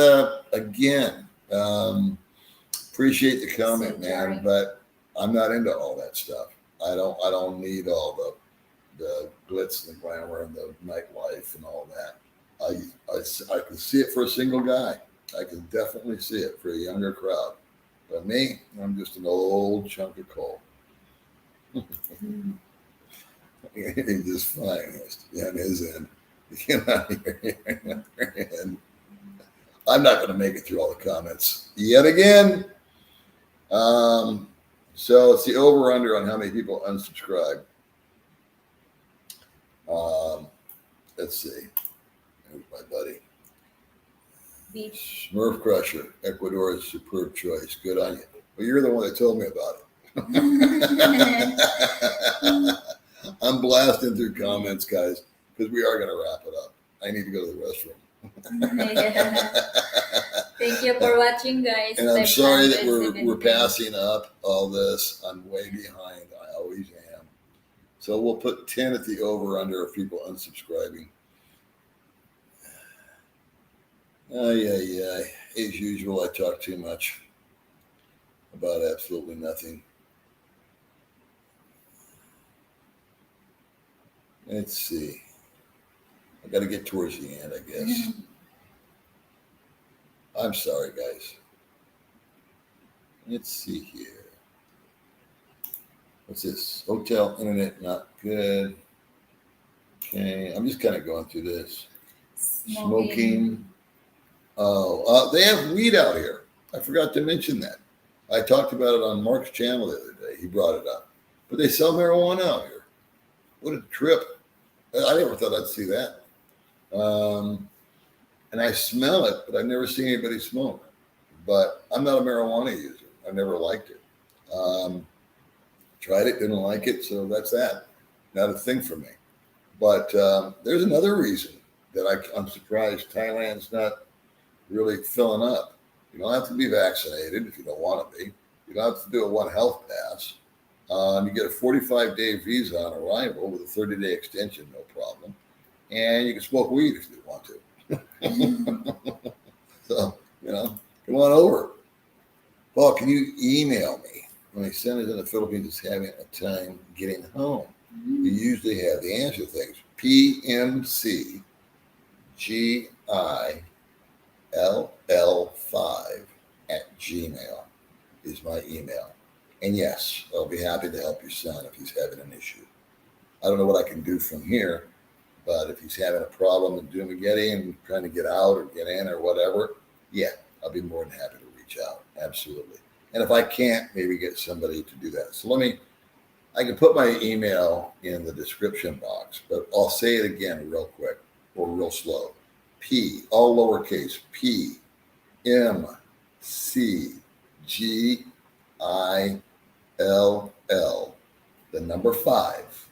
again. Appreciate the comment, man, but I'm not into all that stuff. I don't need all the glitz and the glamour and the nightlife and all that. I can see it for a single guy. I can definitely see it for a younger crowd. But me, I'm just an old chunk of coal. He's just fine on his end. Get out of here. And I'm not going to make it through all the comments yet again. So it's the over/under on how many people unsubscribe. Let's see. Who's my buddy? Beach. Smurf Crusher, Ecuador's superb choice. Good on you. Well, you're the one that told me about it. I'm blasting through comments, guys, because we are going to wrap it up. I need to go to the restroom. Thank you for watching, guys. And I'm sorry that we're passing up all this. I'm way behind. I always am. So we'll put 10 at the over/under of people unsubscribing. As usual, I talk too much about absolutely nothing. Let's see. Got to get towards the end, I guess. I'm sorry, guys. Let's see here. What's this? Hotel internet not good. Okay, I'm just kind of going through this. Smoking. Oh, they have weed out here. I forgot to mention that. I talked about it on Mark's channel the other day. He brought it up. But they sell marijuana out here. What a trip. I never thought I'd see that. And I smell it, but I've never seen anybody smoke. But I'm not a marijuana user. I never liked it. Tried it, didn't like it, so that's that. Not a thing for me. But there's another reason that I'm surprised Thailand's not really filling up. You don't have to be vaccinated if you don't want to be. You don't have to do a One Health pass. You get a 45-day visa on arrival with a 30-day extension, no problem. And you can smoke weed if you want to. So, come on over. Paul, can you email me? My son is in the Philippines is having a time getting home. You usually have the answer things. PMCGILL5 is my email. And yes, I'll be happy to help your son if he's having an issue. I don't know what I can do from here, but if he's having a problem in Dumaguete and trying to get out or get in or whatever, yeah, I'll be more than happy to reach out. Absolutely. And if I can't, maybe get somebody to do that. So I can put my email in the description box, but I'll say it again real quick or real slow. All lowercase, PMCGILL, the number 5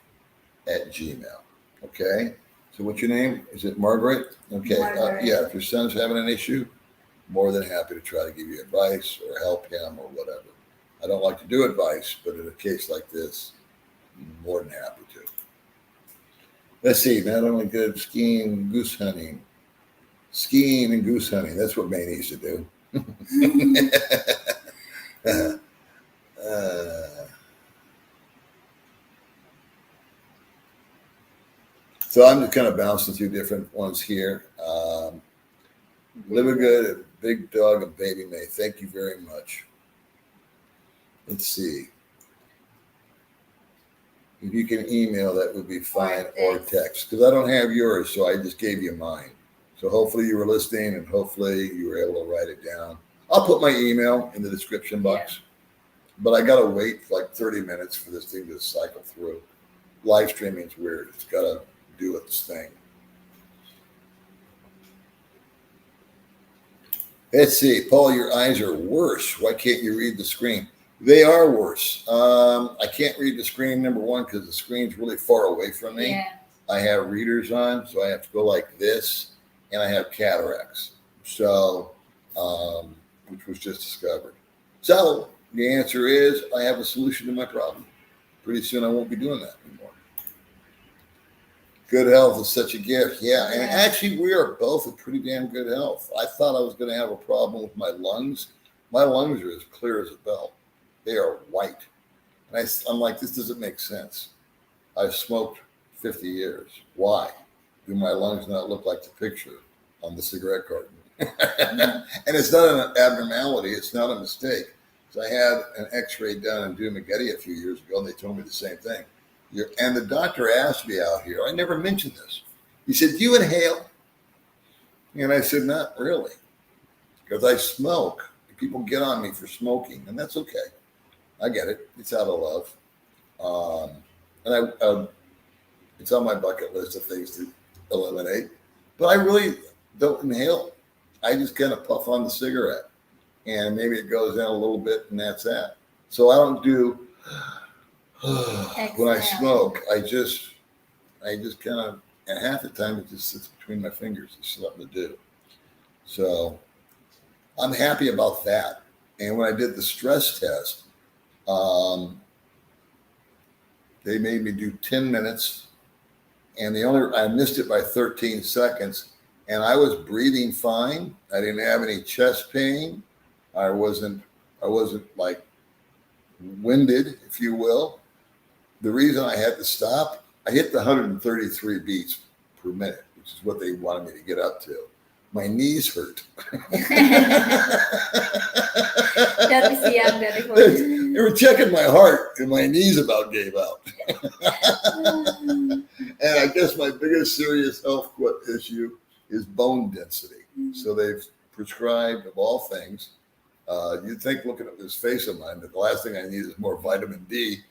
at Gmail. Okay. So what's your name? Is it Margaret? Okay. Margaret. Yeah. If your son's having an issue, more than happy to try to give you advice or help him or whatever. I don't like to do advice, but in a case like this, more than happy to. Let's see. Not only good skiing and goose hunting. Skiing and goose hunting. That's what Maine needs to do. So I'm just kind of bouncing through different ones here. Living good, Big Dog and Baby Mae. Thank you very much. Let's see. If you can email, that would be fine, or text. Because I don't have yours, so I just gave you mine. So hopefully you were listening and hopefully you were able to write it down. I'll put my email in the description box. Yeah. But I got to wait like 30 minutes for this thing to cycle through. Live streaming's weird. It's got to do its thing. Let's see. Paul, your eyes are worse. Why can't you read the screen? They are worse. I can't read the screen, number one, because the screen's really far away from me. Yeah. I have readers on, so I have to go like this, and I have cataracts. So, which was just discovered. So the answer is I have a solution to my problem. Pretty soon I won't be doing that anymore. Good health is such a gift. Yeah, and actually we are both in pretty damn good health. I thought I was going to have a problem with my lungs. My lungs are as clear as a bell. They are white. And I'm like, this doesn't make sense. I've smoked 50 years. Why? Do my lungs not look like the picture on the cigarette carton? And it's not an abnormality. It's not a mistake. So I had an x-ray done in Dumaguete a few years ago, and they told me the same thing. And the doctor asked me out here, I never mentioned this. He said, do you inhale? And I said, not really. Because I smoke. People get on me for smoking, and that's okay. I get it. It's out of love. And it's on my bucket list of things to eliminate. But I really don't inhale. I just kind of puff on the cigarette. And maybe it goes in a little bit, and that's that. So I don't do... when I smoke, I just kind of, and half the time it just sits between my fingers. It's something to do. So I'm happy about that. And when I did the stress test, they made me do 10 minutes, and I missed it by 13 seconds, and I was breathing fine. I didn't have any chest pain. I wasn't like winded, if you will. The reason I had to stop, I hit the 133 beats per minute which is what they wanted me to get up to. My knees hurt. That is young, that They were checking my heart, and my knees about gave out. And I guess my biggest serious health issue is bone density. So they've prescribed, of all things, you'd think looking at this face of mine that the last thing I need is more vitamin D,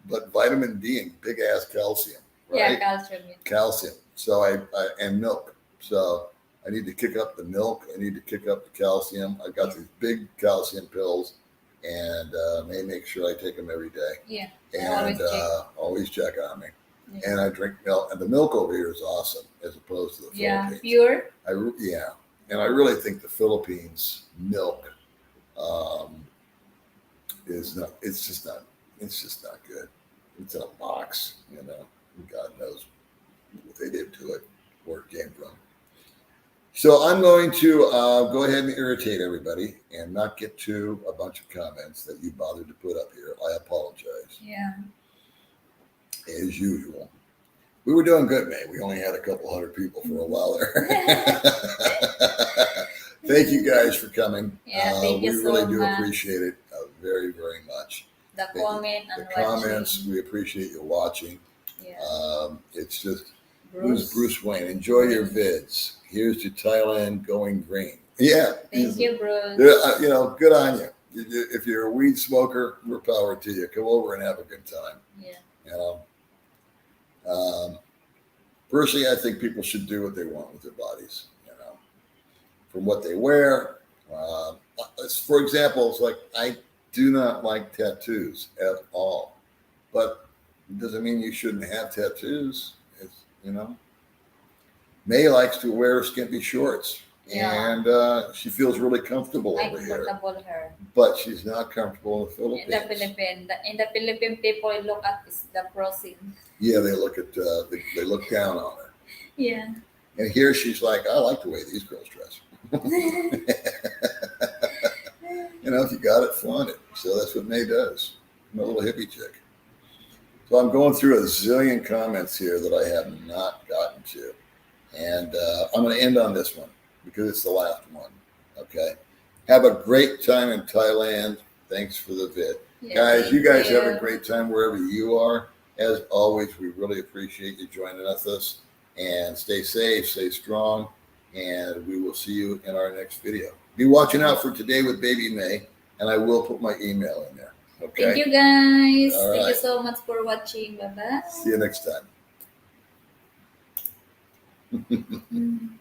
but vitamin D and big ass calcium, right? Yeah, calcium. Calcium. So and milk. So I need to kick up the milk. I need to kick up the calcium. I've got these big calcium pills, and may make sure I take them every day. Yeah. And always check on me. Yeah. And I drink milk, and the milk over here is awesome as opposed to the Philippines. Pure. And I really think the Philippines milk is not. It's just not good. It's in a box, you know. God knows what they did to it, where it came from. So I'm going to go ahead and irritate everybody and not get to a bunch of comments that you bothered to put up here. I apologize. Yeah. As usual. We were doing good, May. We only had a couple hundred people for a while there. Thank you guys for coming. Yeah, thank you we so really do much. appreciate it very, very much. The comment and The comments, watching. we appreciate you watching. Yeah. It's just, who's Bruce Wayne? Enjoy your vids. Here's to Thailand going green. Yeah. Thank you, Bruce. You know, good on you. If you're a weed smoker, more power to you. Come over and have a good time. Yeah. You know. Personally, I think people should do what they want with their bodies, you know, from what they wear. For example, it's like I do not like tattoos at all, but it doesn't mean you shouldn't have tattoos. It's, you know, May likes to wear skimpy shorts, and she feels really comfortable over here. Her. But she's not comfortable in the Philippines. In the Philippines, people look at the crossing. Yeah, they look at they look down on her. Yeah. And here she's like, I like the way these girls dress. You know, if you got it, flaunt it. So that's what May does. I'm a little hippie chick. So I'm going through a zillion comments here that I have not gotten to. And I'm going to end on this one because it's the last one. Okay. Have a great time in Thailand. Thanks for the vid. Yeah, Guys, you guys have a great time wherever you are. As always, we really appreciate you joining us. And stay safe, stay strong, and we will see you in our next video. Be watching out for Today with Baby Mae, and I will put my email in there. Okay. Thank you, guys. All Thank right. you so much for watching. Bye-bye. See you next time.